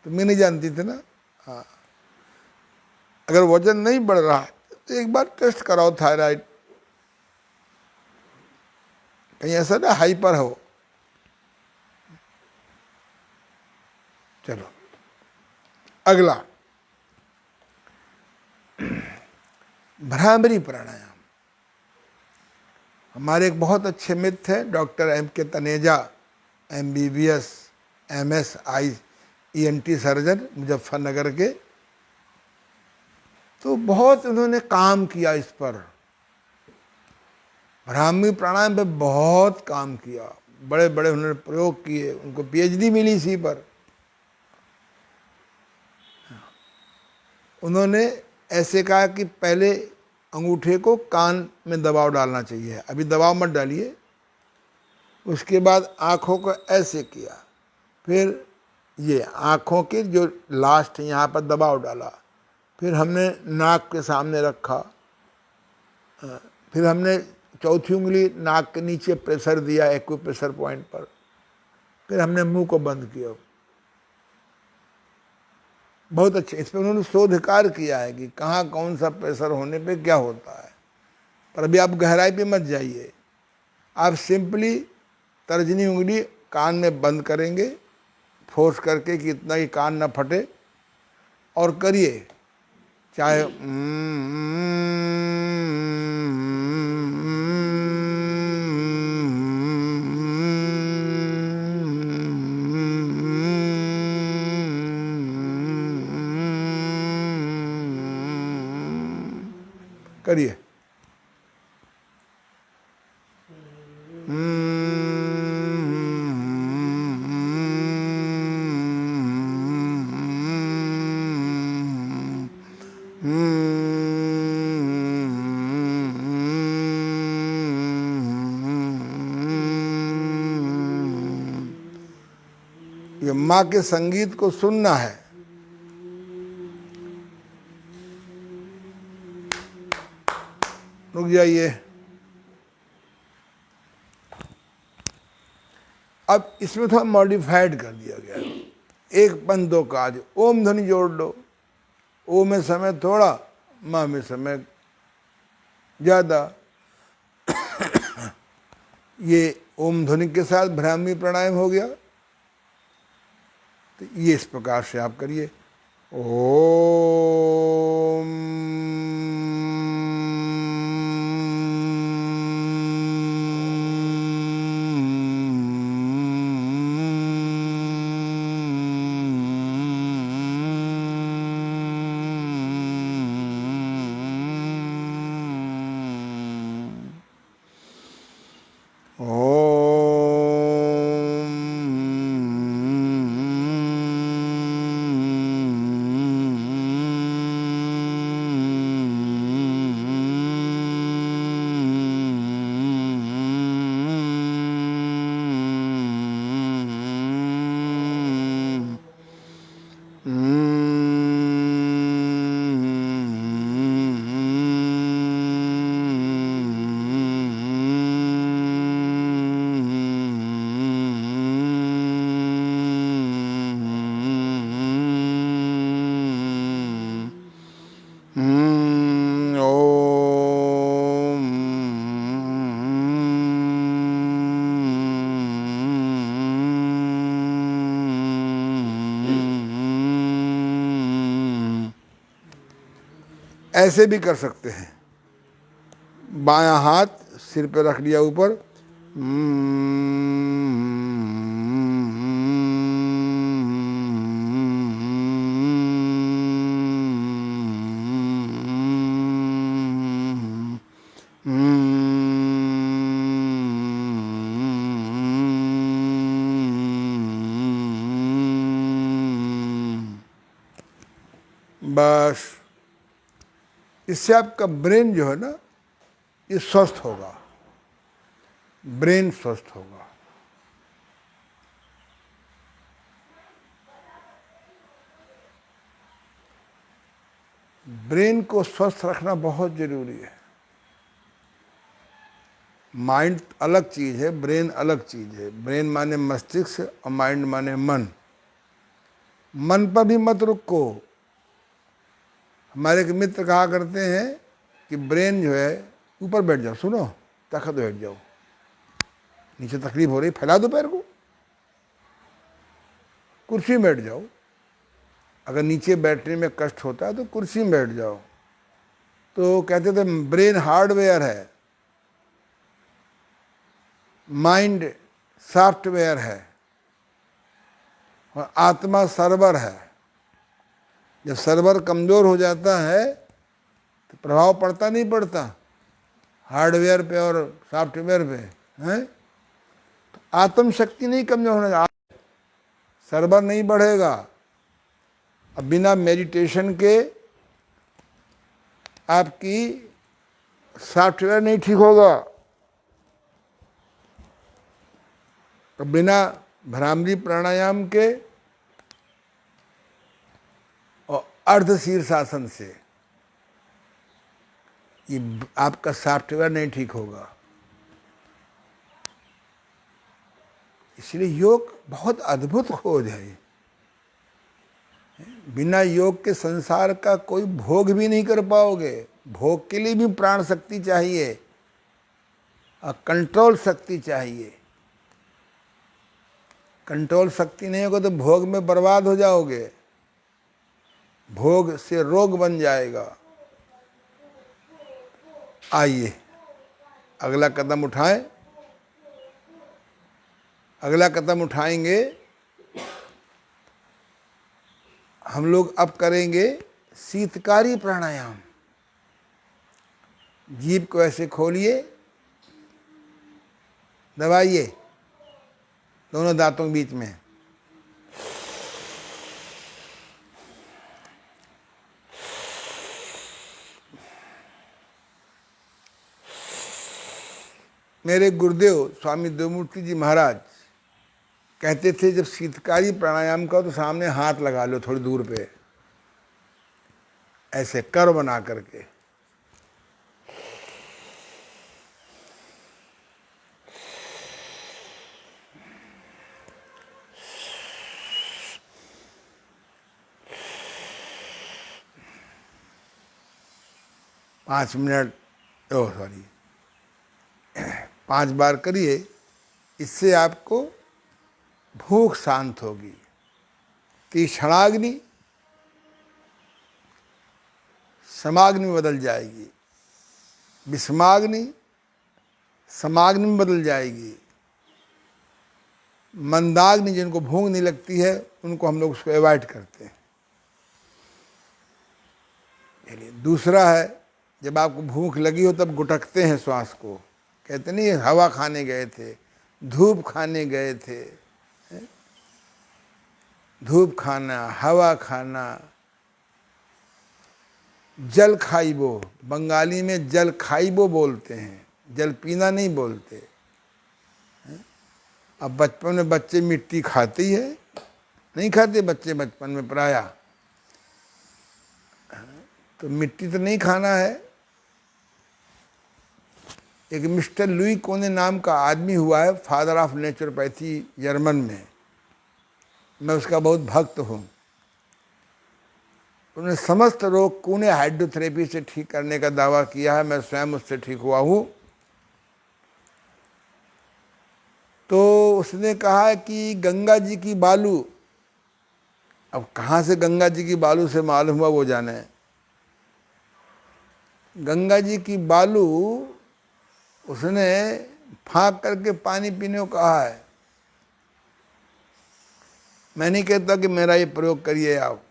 तुम नहीं जानती थी ना? हाँ। अगर वजन नहीं बढ़ रहा है तो एक बार टेस्ट कराओ थायराइड, कहीं ऐसा ना हाइपर हो। चलो अगला, भ्रामरी प्राणायाम। हमारे एक बहुत अच्छे मित्र थे doctor M.K. Taneja, MBBS MS ENT surgeon Muzaffarnagar के। तो बहुत उन्होंने काम किया इस पर, भ्रामरी प्राणायाम पे बहुत काम किया, बड़े बड़े उन्होंने प्रयोग किए, उनको PhD मिली इसी पर। उन्होंने ऐसे कहा कि पहले अंगूठे को कान में दबाव डालना चाहिए, अभी दबाव मत डालिए। उसके बाद आँखों को ऐसे किया, फिर ये आँखों के जो लास्ट यहाँ पर दबाव डाला, फिर हमने नाक के सामने रखा, फिर हमने चौथी उंगली नाक के नीचे प्रेशर दिया एक्यूप्रेशर पॉइंट पर, फिर हमने मुंह को बंद किया। बहुत अच्छे इस पर उन्होंने शोधकार किया है कि कहाँ कौन सा प्रेशर होने पे क्या होता है। पर अभी आप गहराई पे मत जाइए, आप सिंपली तर्जनी उंगली कान में बंद करेंगे फोर्स करके कि इतना ही कान ना फटे, और करिए चाहे करिए ये माँ के संगीत को सुनना है। रुक जाइए। अब इसमें थोड़ा मॉडिफाइड कर दिया गया है, एक पन दो काज, ओम ध्वनि जोड़ लो। ओ में समय थोड़ा, माँ में समय ज़्यादा। ये ओम ध्वनि के साथ भ्रामरी प्राणायाम हो गया। तो ये इस प्रकार से आप करिए, ओम ऐसे भी कर सकते हैं, बायां हाथ सिर पे रख लिया ऊपर, बस इससे आपका ब्रेन जो है ना ये स्वस्थ होगा, ब्रेन स्वस्थ होगा। ब्रेन को स्वस्थ रखना बहुत जरूरी है। माइंड अलग चीज है, ब्रेन अलग चीज है। ब्रेन माने मस्तिष्क और माइंड माने मन। मन पर भी मत रुको। हमारे एक मित्र कहा करते हैं कि ब्रेन जो है ऊपर बैठ जाओ, सुनो तखत बैठ जाओ, नीचे तकलीफ हो रही फैला दो पैर को, कुर्सी में बैठ जाओ। अगर नीचे बैठने में कष्ट होता है तो कुर्सी में बैठ जाओ। तो कहते थे ब्रेन हार्डवेयर है, माइंड सॉफ्टवेयर है और आत्मा सर्वर है। जब सर्वर कमजोर हो जाता है तो प्रभाव पड़ता नहीं पड़ता हार्डवेयर पे और सॉफ्टवेयर पे है। तो आत्म शक्ति नहीं कमजोर होने, सर्वर नहीं बढ़ेगा। अब बिना मेडिटेशन के आपकी सॉफ्टवेयर नहीं ठीक होगा। तो बिना भ्रामरी प्राणायाम के और अर्ध शीर्षासन से ये आपका सॉफ्टवेयर नहीं ठीक होगा। इसलिए योग बहुत अद्भुत खोज है। बिना योग के संसार का कोई भोग भी नहीं कर पाओगे। भोग के लिए भी प्राण शक्ति चाहिए और कंट्रोल शक्ति चाहिए। कंट्रोल शक्ति नहीं होगा तो भोग में बर्बाद हो जाओगे, भोग से रोग बन जाएगा। आइए अगला कदम उठाएं। अगला कदम उठाएंगे हम लोग। अब करेंगे शीतकारी प्राणायाम। जीभ को ऐसे खोलिए, दबाइए दोनों दांतों के बीच में। मेरे गुरुदेव स्वामी देवमूर्ति जी महाराज कहते थे जब शीतकारी प्राणायाम करो तो सामने हाथ लगा लो थोड़ी दूर पे, ऐसे कर बना करके। पाँच मिनट, ओह सॉरी 5 बार करिए। इससे आपको भूख शांत होगी। तीक्ष्णाग्नि समाग्नि में बदल जाएगी, विषमाग्नि समाग्नि में बदल जाएगी। मंदाग्नि जिनको भूख नहीं लगती है उनको हम लोग उसको अवॉइड करते हैं। दूसरा है जब आपको भूख लगी हो तब गुटकते हैं श्वास को। कहते नहीं हवा खाने गए थे, धूप खाने गए थे, धूप खाना, हवा खाना, जल खाइबो। बंगाली में जल खाइबो बोलते हैं, जल पीना नहीं बोलते। अब बचपन में बच्चे मिट्टी खाते ही है, नहीं खाते बच्चे बचपन में प्रायः। तो मिट्टी तो नहीं खाना है। एक मिस्टर लुई कोने नाम का आदमी हुआ है, फादर ऑफ नेचुरोपैथी जर्मन में। मैं उसका बहुत भक्त हूँ। उन्होंने समस्त रोग कूने हाइड्रोथेरेपी से ठीक करने का दावा किया है। मैं स्वयं उससे ठीक हुआ हूँ। तो उसने कहा कि गंगा जी की बालू, अब कहाँ से गंगा जी की बालू से मालूम हुआ वो जाने। गंगा जी की बालू उसने फाँक करके पानी पीने को कहा है। मैं नहीं कहता कि मेरा ये प्रयोग करिए आप,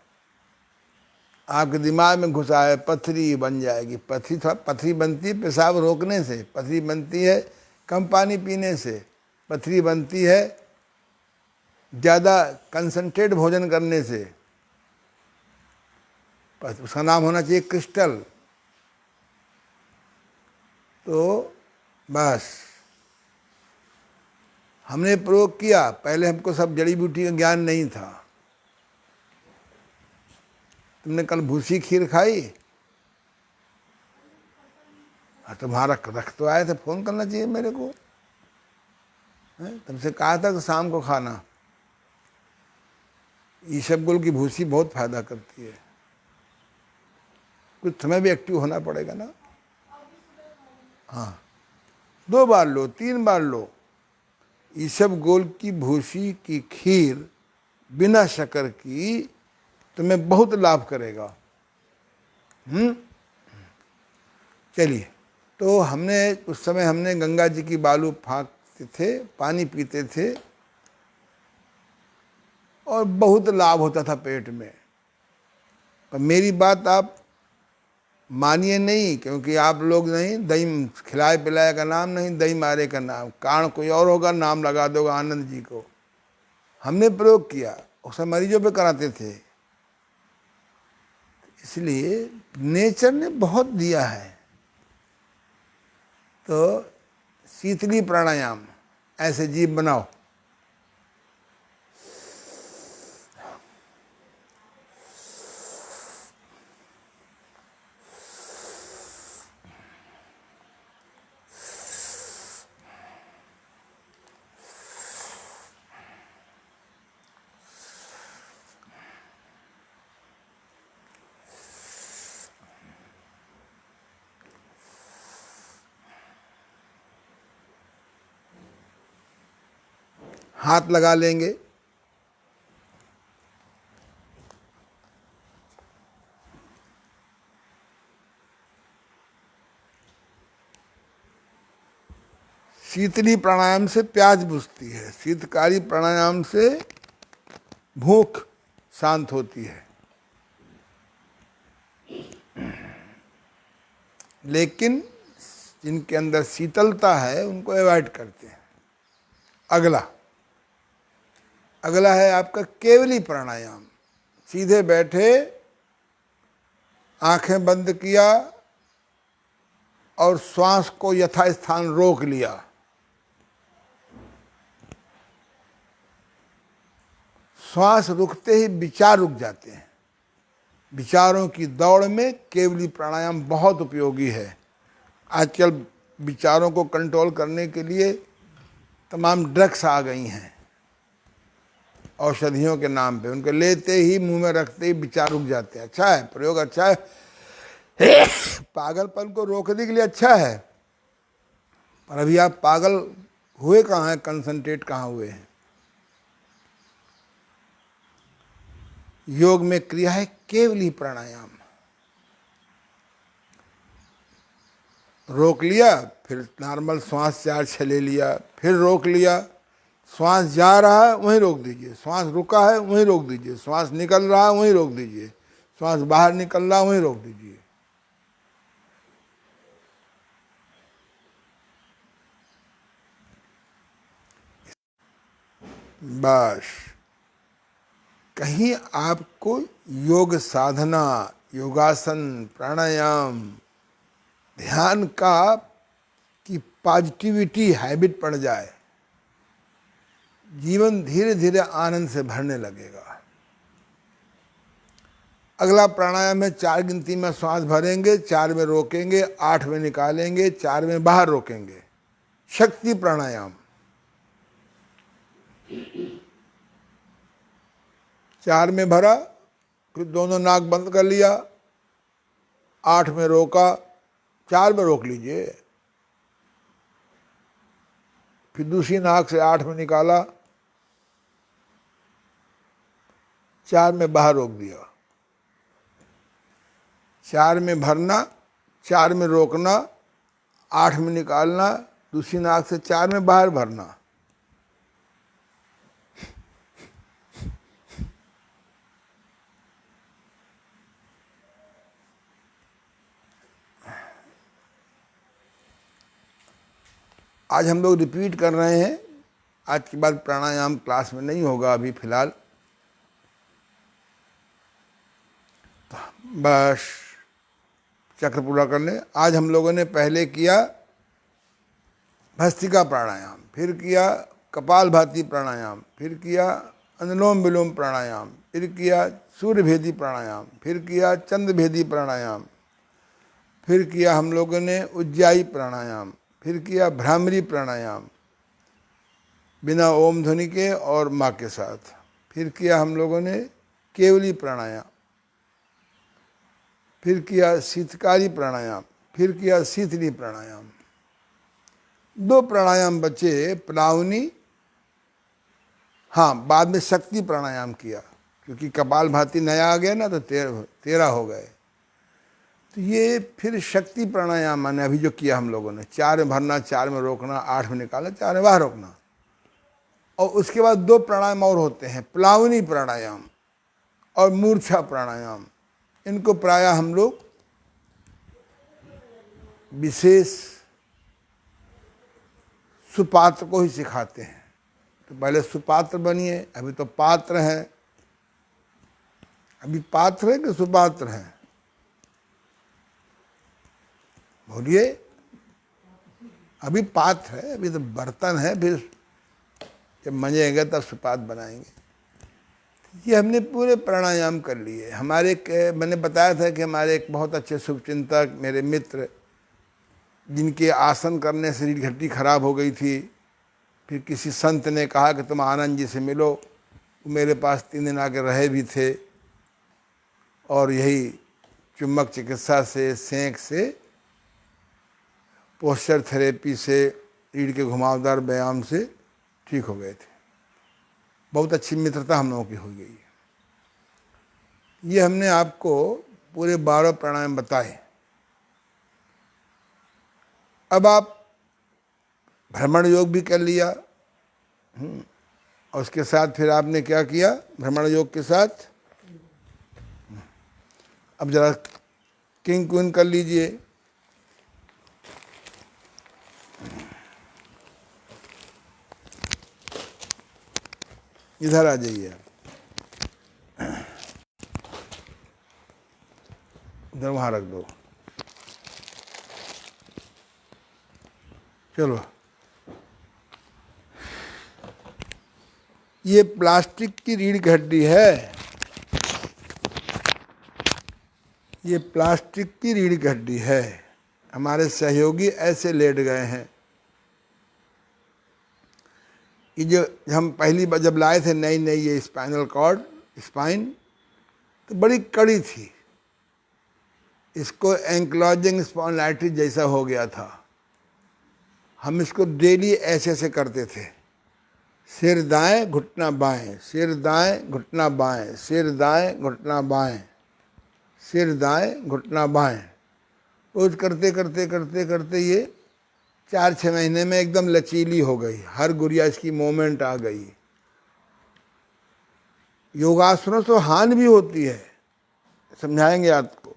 आपके दिमाग में घुसा है, पथरी बन जाएगी। पथरी बनती है पेशाब रोकने से, पथरी बनती है कम पानी पीने से, पथरी बनती है ज़्यादा कंसंट्रेट भोजन करने से, बस उसका नाम होना चाहिए क्रिस्टल। तो बस हमने प्रयोग किया, पहले हमको सब जड़ी बूटी का ज्ञान नहीं था। तुमने कल भूसी खीर खाई? हाँ, तुम्हारा रख तो आए थे, फोन करना चाहिए मेरे को। तुमसे कहा था कि शाम को खाना। ईसबगुल की भूसी बहुत फायदा करती है। कुछ तुम्हें भी एक्टिव होना पड़ेगा ना। हाँ, 2 बार लो, 3 बार लो। ईसबगुल की भूसी की खीर बिना शक्कर की तुम्हें बहुत लाभ करेगा। चलिए, तो हमने उस समय हमने गंगा जी की बालू फाँकते थे, पानी पीते थे और बहुत लाभ होता था पेट में। पर मेरी बात आप मानिए नहीं, क्योंकि आप लोग नहीं, दही खिलाए पिलाए का नाम नहीं, दही मारे का नाम, कारण कोई और होगा, नाम लगा दोगा आनंद जी को। हमने प्रयोग किया, उसे मरीजों पे कराते थे। इसलिए नेचर ने बहुत दिया है। तो शीतली प्राणायाम ऐसे जीव बनाओ। हाथ लगा लेंगे, शीतली प्राणायाम से प्यास बुझती है, शीतकारी प्राणायाम से भूख शांत होती है। लेकिन जिनके अंदर शीतलता है उनको अवॉइड करते हैं। अगला अगला है आपका केवली प्राणायाम। सीधे बैठे, आंखें बंद किया और श्वास को यथास्थान रोक लिया। श्वास रुकते ही विचार रुक जाते हैं। विचारों की दौड़ में केवली प्राणायाम बहुत उपयोगी है। आजकल विचारों को कंट्रोल करने के लिए तमाम ड्रग्स आ गई हैं औषधियों के नाम पे। उनके लेते ही मुंह में रखते ही विचार रुक जाते हैं। अच्छा है, प्रयोग अच्छा है, पागलपन को रोकने के लिए अच्छा है। पर अभी आप पागल हुए कहाँ हैं, कंसंट्रेट कहाँ हुए हैं? योग में क्रिया है केवली प्राणायाम। रोक लिया, फिर नॉर्मल श्वास 4-6 ले लिया, फिर रोक लिया। श्वास जा रहा है वहीं रोक दीजिए, श्वास रुका है वहीं रोक दीजिए, श्वास निकल रहा है वहीं रोक दीजिए, श्वास बाहर निकल रहा है वहीं रोक दीजिए। बस कहीं आपको योग साधना, योगासन, प्राणायाम, ध्यान का की पॉजिटिविटी हैबिट पड़ जाए, जीवन धीरे धीरे आनंद से भरने लगेगा। अगला प्राणायाम है 4 गिनती में श्वास भरेंगे, 4 में रोकेंगे, 8 में निकालेंगे, 4 में बाहर रोकेंगे। शक्ति प्राणायाम। 4 में भरा, फिर दोनों नाक बंद कर लिया, 8 में रोका, 4 में रोक लीजिए, फिर दूसरी नाक से 8 में निकाला, 4 में बाहर रोक दिया। 4 में भरना, 4 में रोकना, 8 में निकालना, दूसरी नाक से 4 में बाहर भरना। आज हम लोग रिपीट कर रहे हैं। आज के बाद प्राणायाम क्लास में नहीं होगा अभी फिलहाल। तो बस चक्र पूरा कर लें। आज हम लोगों ने पहले किया भस्त्रिका प्राणायाम, फिर किया कपालभाति प्राणायाम, फिर किया अनुलोम विलोम प्राणायाम, फिर किया सूर्यभेदी प्राणायाम, फिर किया चंद्रभेदी प्राणायाम, फिर किया हम लोगों ने उज्जाई प्राणायाम, फिर किया भ्रामरी प्राणायाम बिना ओम ध्वनि के और माँ के साथ, फिर किया हम लोगों ने केवली प्राणायाम, फिर किया शीतकारी प्राणायाम, फिर किया शीतली प्राणायाम। 2 प्राणायाम बचे, प्लावनी, हाँ बाद में शक्ति प्राणायाम किया क्योंकि कपालभाति नया आ गया ना, तो 13 हो गए। तो ये फिर शक्ति प्राणायाम माने अभी जो किया हम लोगों ने, 4 में भरना, 4 में रोकना, 8 में निकालना, 4 में बाहर रोकना। और उसके बाद 2 प्राणायाम और होते हैं, प्लावनी प्राणायाम और मूर्छा प्राणायाम। इनको प्रायः हम लोग विशेष सुपात्र को ही सिखाते हैं। तो पहले सुपात्र बनिए, अभी तो पात्र है। अभी पात्र है कि सुपात्र है? बोलिए। अभी पात्र है, अभी तो बर्तन है, फिर जब मंजेंगे तब सुपात्र बनाएंगे। ये हमने पूरे प्राणायाम कर लिए। मैंने बताया था कि हमारे एक बहुत अच्छे शुभचिंतक, मेरे मित्र, जिनके आसन करने से रीढ़ की हड्डी खराब हो गई थी, फिर किसी संत ने कहा कि तुम आनंद जी से मिलो। वो मेरे पास 3 दिन आके रहे भी थे और यही चुंबक चिकित्सा से, सेंक से, पोस्चर थेरेपी से, रीढ़ के घुमावदार व्यायाम से ठीक हो गए थे। बहुत अच्छी मित्रता हम लोगों की हो गई। ये हमने आपको पूरे 12 प्राणायाम बताए। अब आप भ्रमण योग भी कर लिया, और उसके साथ फिर आपने क्या किया भ्रमण योग के साथ? अब जरा किंग क्वीन कर लीजिए। इधर आ जाइए, उधर वहां रख दो। चलो, ये प्लास्टिक की रीढ़ की हड्डी है। ये प्लास्टिक की रीढ़ की हड्डी है। हमारे सहयोगी ऐसे लेट गए हैं। ये जो हम पहली बार जब लाए थे नई नई ये स्पाइनल कॉर्ड, स्पाइन, तो बड़ी कड़ी थी। इसको एंक्लोजिंग स्पॉन्डिलाइटिस जैसा हो गया था। हम इसको डेली ऐसे ऐसे करते थे, सिर दाएं घुटना बाएं, सिर दाएं घुटना बाएं, सिर दाएं घुटना बाएं, सिर दाएं घुटना बाएं। रोज करते करते करते करते ये 4-6 महीने में एकदम लचीली हो गई। हर गुड़िया इसकी मूवमेंट आ गई। योगासनों से हानि भी होती है, समझाएंगे आपको।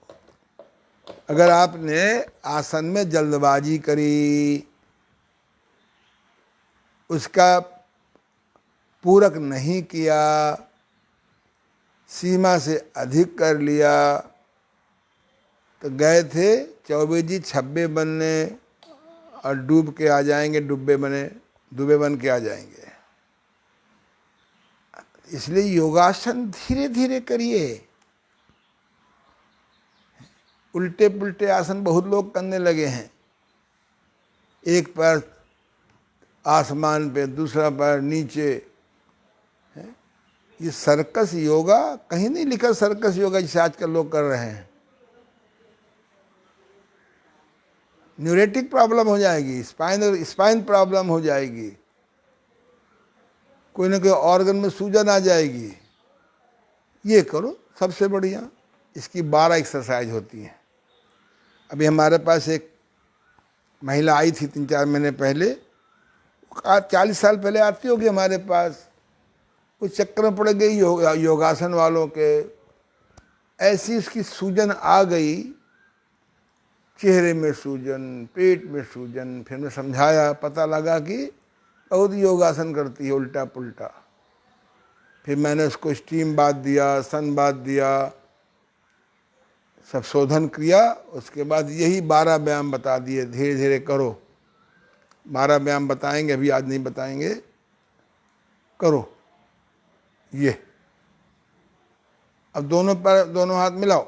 अगर आपने आसन में जल्दबाजी करी, उसका पूरक नहीं किया, सीमा से अधिक कर लिया, तो गए थे चौबे जी छब्बे बनने और डूब के आ जाएंगे, डूबे बन के आ जाएंगे। इसलिए योगासन धीरे धीरे करिए। उल्टे पुल्टे आसन बहुत लोग करने लगे हैं। एक पैर आसमान पे, दूसरा पैर नीचे। ये सर्कस योगा कहीं नहीं लिखा, सर्कस योगा जिसे आजकल लोग कर रहे हैं। न्यूरेटिक प्रॉब्लम हो जाएगी, स्पाइन प्रॉब्लम हो जाएगी, कोई ना कोई ऑर्गन में सूजन आ जाएगी। ये करो सबसे बढ़िया। इसकी 12 एक्सरसाइज होती हैं। अभी हमारे पास एक महिला आई थी 3-4 महीने पहले, 40 साल पहले आती होगी हमारे पास। कुछ चक्कर में पड़ गई योगासन वालों के, ऐसी इसकी सूजन आ गई, चेहरे में सूजन, पेट में सूजन। फिर मैं समझाया, पता लगा कि बहुत योगासन करती है उल्टा पुल्टा। फिर मैंने उसको स्टीम बाथ दिया, सन बाथ दिया, सब शोधन क्रिया, उसके बाद यही 12 व्यायाम बता दिए, धीरे धीरे करो। 12 व्यायाम बताएंगे, अभी आज नहीं बताएंगे, करो ये। अब दोनों पैर, दोनों हाथ मिलाओ,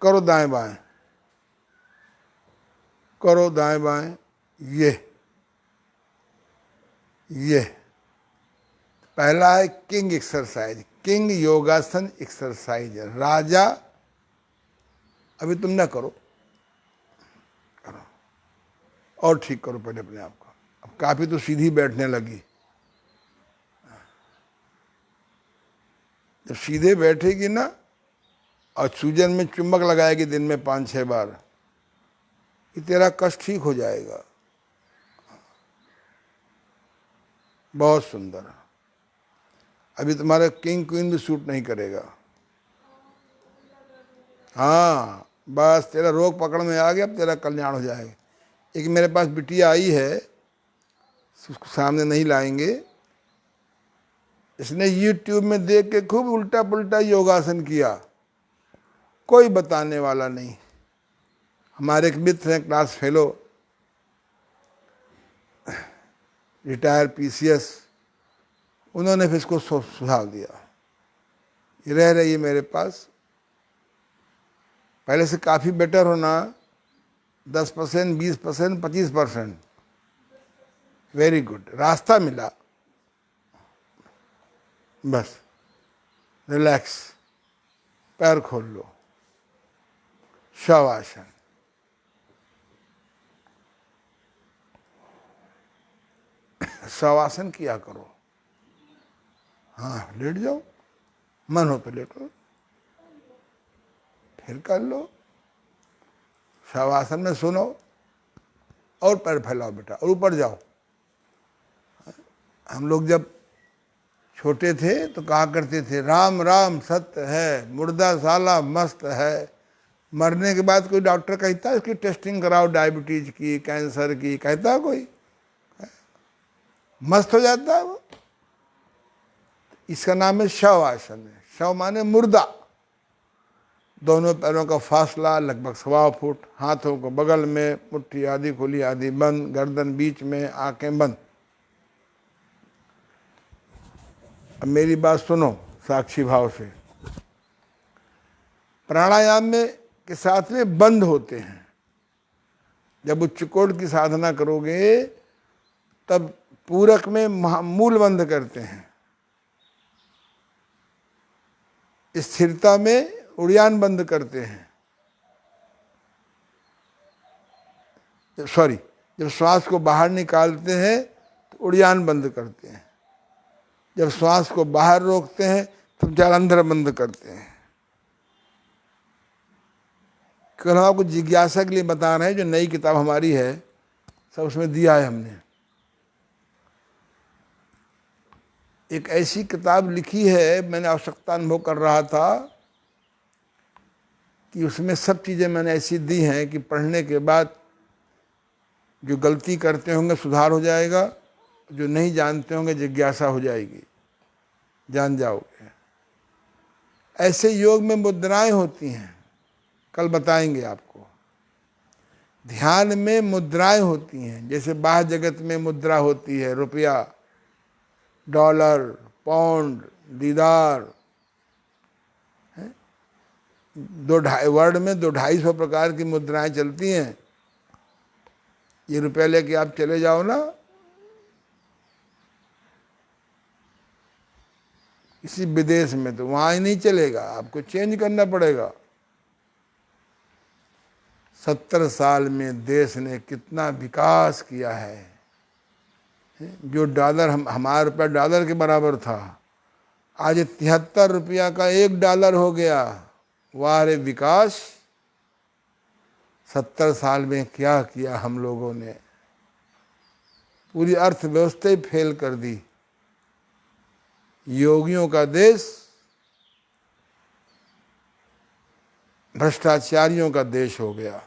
करो दाएं बाएं, करो दाएं बाएं, ये पहला है किंग एक्सरसाइज, किंग योगासन एक्सरसाइज। राजा, अभी तुम ना करो, करो और ठीक करो पहले अपने आप को। अब काफी तो सीधी बैठने लगी, जब सीधे बैठेगी ना और सूजन में चुंबक लगाएगी दिन में 5-6 बार, कि तेरा कष्ट ठीक हो जाएगा। बहुत सुंदर। अभी तुम्हारा किंग क्वीन भी सूट नहीं करेगा। हाँ बस तेरा रोग पकड़ में आ गया, अब तेरा कल्याण हो जाएगा। एक मेरे पास बिटिया आई है, उसको सामने नहीं लाएंगे, इसने YouTube में देख के खूब उल्टा पुल्टा योगासन किया, कोई बताने वाला नहीं। हमारे एक मित्र हैं, क्लास फेलो, रिटायर PCS, उन्होंने फिर इसको सुझाव दिया। ये रह रही है मेरे पास, पहले से काफ़ी बेटर होना, 10%, 20%, 25%, वेरी गुड, रास्ता मिला। बस रिलैक्स, पैर खोल लो, शवासन। शवासन किया करो। हाँ लेट जाओ, मन हो तो लेटो, फिर कर लो। शवासन में सुनो और पैर फैलाओ बेटा, और ऊपर जाओ। हम लोग जब छोटे थे तो कहा करते थे, राम राम सत्य है, मुर्दा साला मस्त है। मरने के बाद कोई डॉक्टर कहता है इसकी टेस्टिंग कराओ, डायबिटीज की, कैंसर की, कहता है कोई? मस्त हो जाता है वो। इसका नाम है शव आसन। है शव माने मुर्दा। दोनों पैरों का फासला लगभग 1.25 फुट, हाथों को बगल में, मुट्ठी आधी खुली आधी बंद, गर्दन बीच में, आंखें बंद। अब मेरी बात सुनो साक्षी भाव से। प्राणायाम में के साथ में बंद होते हैं। जब उच्चकोट की साधना करोगे तब पूरक में मूल बंद करते हैं, स्थिरता में उड़ान बंद करते हैं। सॉरी, जब श्वास को बाहर निकालते हैं तो उड़ान बंद करते हैं, जब श्वास को बाहर रोकते हैं तब जालंधर बंद करते हैं। कल हम आपको जिज्ञासा के लिए बता रहे हैं, जो नई किताब हमारी है सब उसमें दिया है हमने। एक ऐसी किताब लिखी है, मैंने आवश्यकता अनुभव कर रहा था कि उसमें सब चीज़ें मैंने ऐसी दी हैं कि पढ़ने के बाद जो गलती करते होंगे सुधार हो जाएगा, जो नहीं जानते होंगे जिज्ञासा हो जाएगी, जान जाओगे। ऐसे योग में मुद्राएं होती हैं, कल बताएंगे आपको। ध्यान में मुद्राएं होती हैं, जैसे बाह्य जगत में मुद्रा होती है, रुपया, डॉलर, पाउंड, दीदार, 2-2.5 वर्ड में 200-250 प्रकार की मुद्राएं चलती हैं। ये रुपया लेके आप चले जाओ ना किसी विदेश में, तो वहां ही नहीं चलेगा, आपको चेंज करना पड़ेगा। 70 साल में देश ने कितना विकास किया है। जो डॉलर हमारा रुपया डॉलर के बराबर था, आज 73 रुपया का $1 हो गया। वाह रे विकास! 70 साल में क्या किया हम लोगों ने, पूरी अर्थव्यवस्था ही फेल कर दी। योगियों का देश भ्रष्टाचारियों का देश हो गया।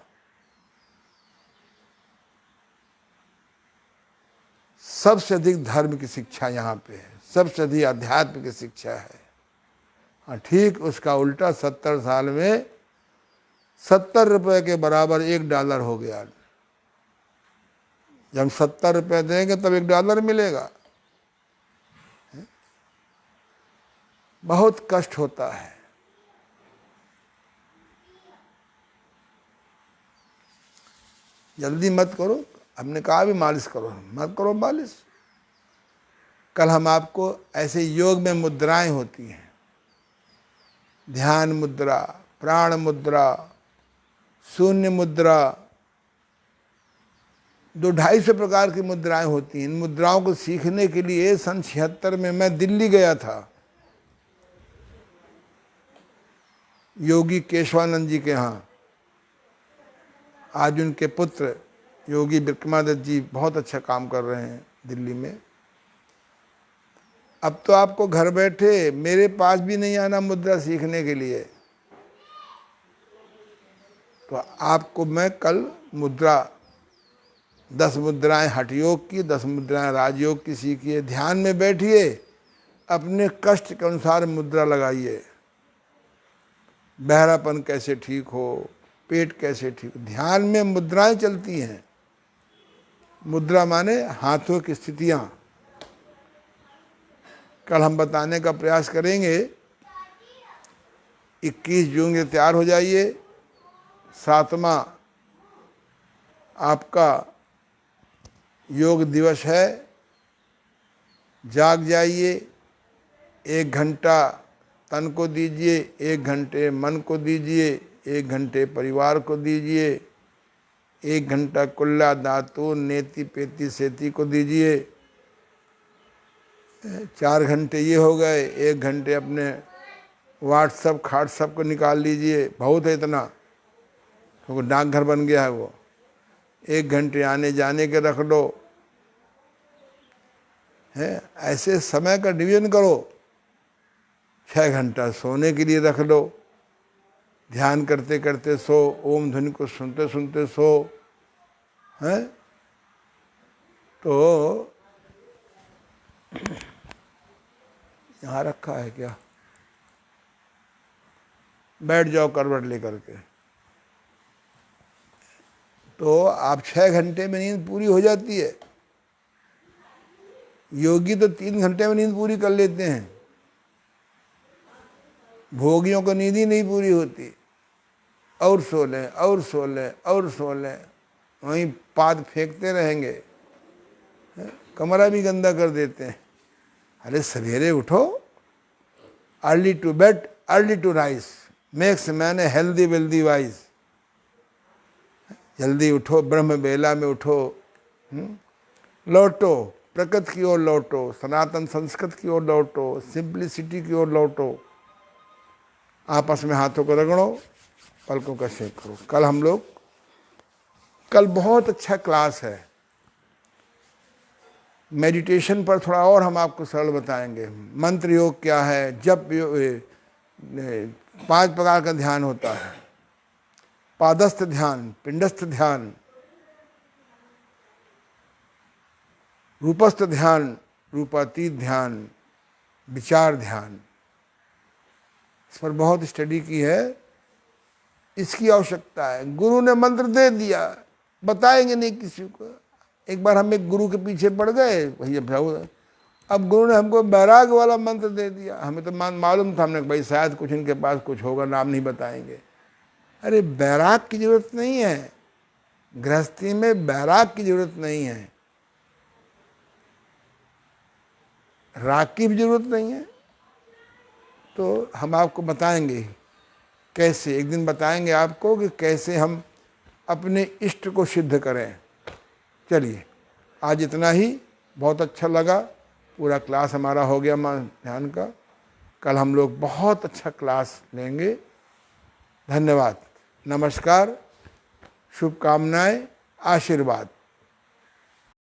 सबसे अधिक धर्म की शिक्षा यहाँ पे है, सबसे अधिक अध्यात्म की शिक्षा है। हाँ, ठीक उसका उल्टा 70 साल में 70 रुपए के बराबर $1 हो गया। जब 70 रुपए देंगे तब $1 मिलेगा। बहुत कष्ट होता है। जल्दी मत करो, हमने कहा भी मालिश करो, मत करो मालिश। कल हम आपको ऐसे योग में मुद्राएं होती हैं, ध्यान मुद्रा, प्राण मुद्रा, शून्य मुद्रा, 200-250 प्रकार की मुद्राएं होती हैं। इन मुद्राओं को सीखने के लिए सन 76 में मैं दिल्ली गया था, योगी केशवानंद जी के यहाँ। आज उनके पुत्र योगी विक्रमादित्य जी बहुत अच्छा काम कर रहे हैं दिल्ली में। अब तो आपको घर बैठे मेरे पास भी नहीं आना मुद्रा सीखने के लिए। तो आपको मैं कल मुद्रा 10 मुद्राएं हठ योग की, 10 मुद्राएं राजयोग की सीखिए। ध्यान में बैठिए, अपने कष्ट के अनुसार मुद्रा लगाइए। बहरापन कैसे ठीक हो, पेट कैसे ठीक हो, ध्यान में मुद्राएं चलती हैं। मुद्रा माने हाथों की स्थितियां। कल हम बताने का प्रयास करेंगे। 21 जून से तैयार हो जाइए। 7वां आपका योग दिवस है। जाग जाइए। 1 घंटा तन को दीजिए, 1 घंटे मन को दीजिए, 1 घंटे परिवार को दीजिए, 1 घंटा कुल्ला दातून नेति पेति सेति को दीजिए। 4 घंटे ये हो गए। 1 घंटे अपने व्हाट्सअप खाट्सअप को निकाल लीजिए, बहुत है इतना, क्योंकि डाकघर बन गया है वो। 1 घंटे आने जाने के रख लो, है ऐसे समय का डिवीजन करो। 6 घंटा सोने के लिए रख लो, ध्यान करते करते सो, ओम ध्वनि को सुनते सुनते सो, है। तो यहाँ रखा है क्या, बैठ जाओ करवट लेकर के। तो आप 6 घंटे में नींद पूरी हो जाती है। योगी तो 3 घंटे में नींद पूरी कर लेते हैं। भोगियों को नींद ही नहीं पूरी होती, और सो लें और सो लें और सो लें, वहीं पाद फेंकते रहेंगे, कमरा भी गंदा कर देते हैं। अरे सवेरे उठो, early to bed early to rise makes man a healthy wealthy wise. जल्दी उठो, ब्रह्म बेला में उठो, लौटो प्रकृति की ओर, लौटो सनातन संस्कृत की ओर, लौटो सिंप्लिसिटी की ओर लौटो। आपस में हाथों को रगड़ो, पलकों का शेक करो। कल बहुत अच्छा क्लास है। मेडिटेशन पर थोड़ा और हम आपको सरल बताएंगे। मंत्र योग क्या है, जप 5 प्रकार का ध्यान होता है। पादस्थ ध्यान, पिंडस्थ ध्यान, रूपस्थ ध्यान, रूपातीत ध्यान, विचार ध्यान। इस पर बहुत स्टडी की है। इसकी आवश्यकता है। गुरु ने मंत्र दे दिया, बताएंगे नहीं किसी को। एक बार हम एक गुरु के पीछे पड़ गए, भैया अब गुरु ने हमको बैराग वाला मंत्र दे दिया। हमें तो मालूम था, हमने भाई शायद कुछ इनके पास कुछ होगा, नाम नहीं बताएंगे। अरे बैराग की जरूरत नहीं है, गृहस्थी में बैराग की जरूरत नहीं है, राग की भी जरूरत नहीं है। तो हम आपको बताएंगे कैसे, एक दिन बताएंगे आपको कि कैसे हम अपने इष्ट को सिद्ध करें। चलिए आज इतना ही। बहुत अच्छा लगा, पूरा क्लास हमारा हो गया ध्यान का। कल हम लोग बहुत अच्छा क्लास लेंगे। धन्यवाद, नमस्कार, शुभकामनाएं, आशीर्वाद।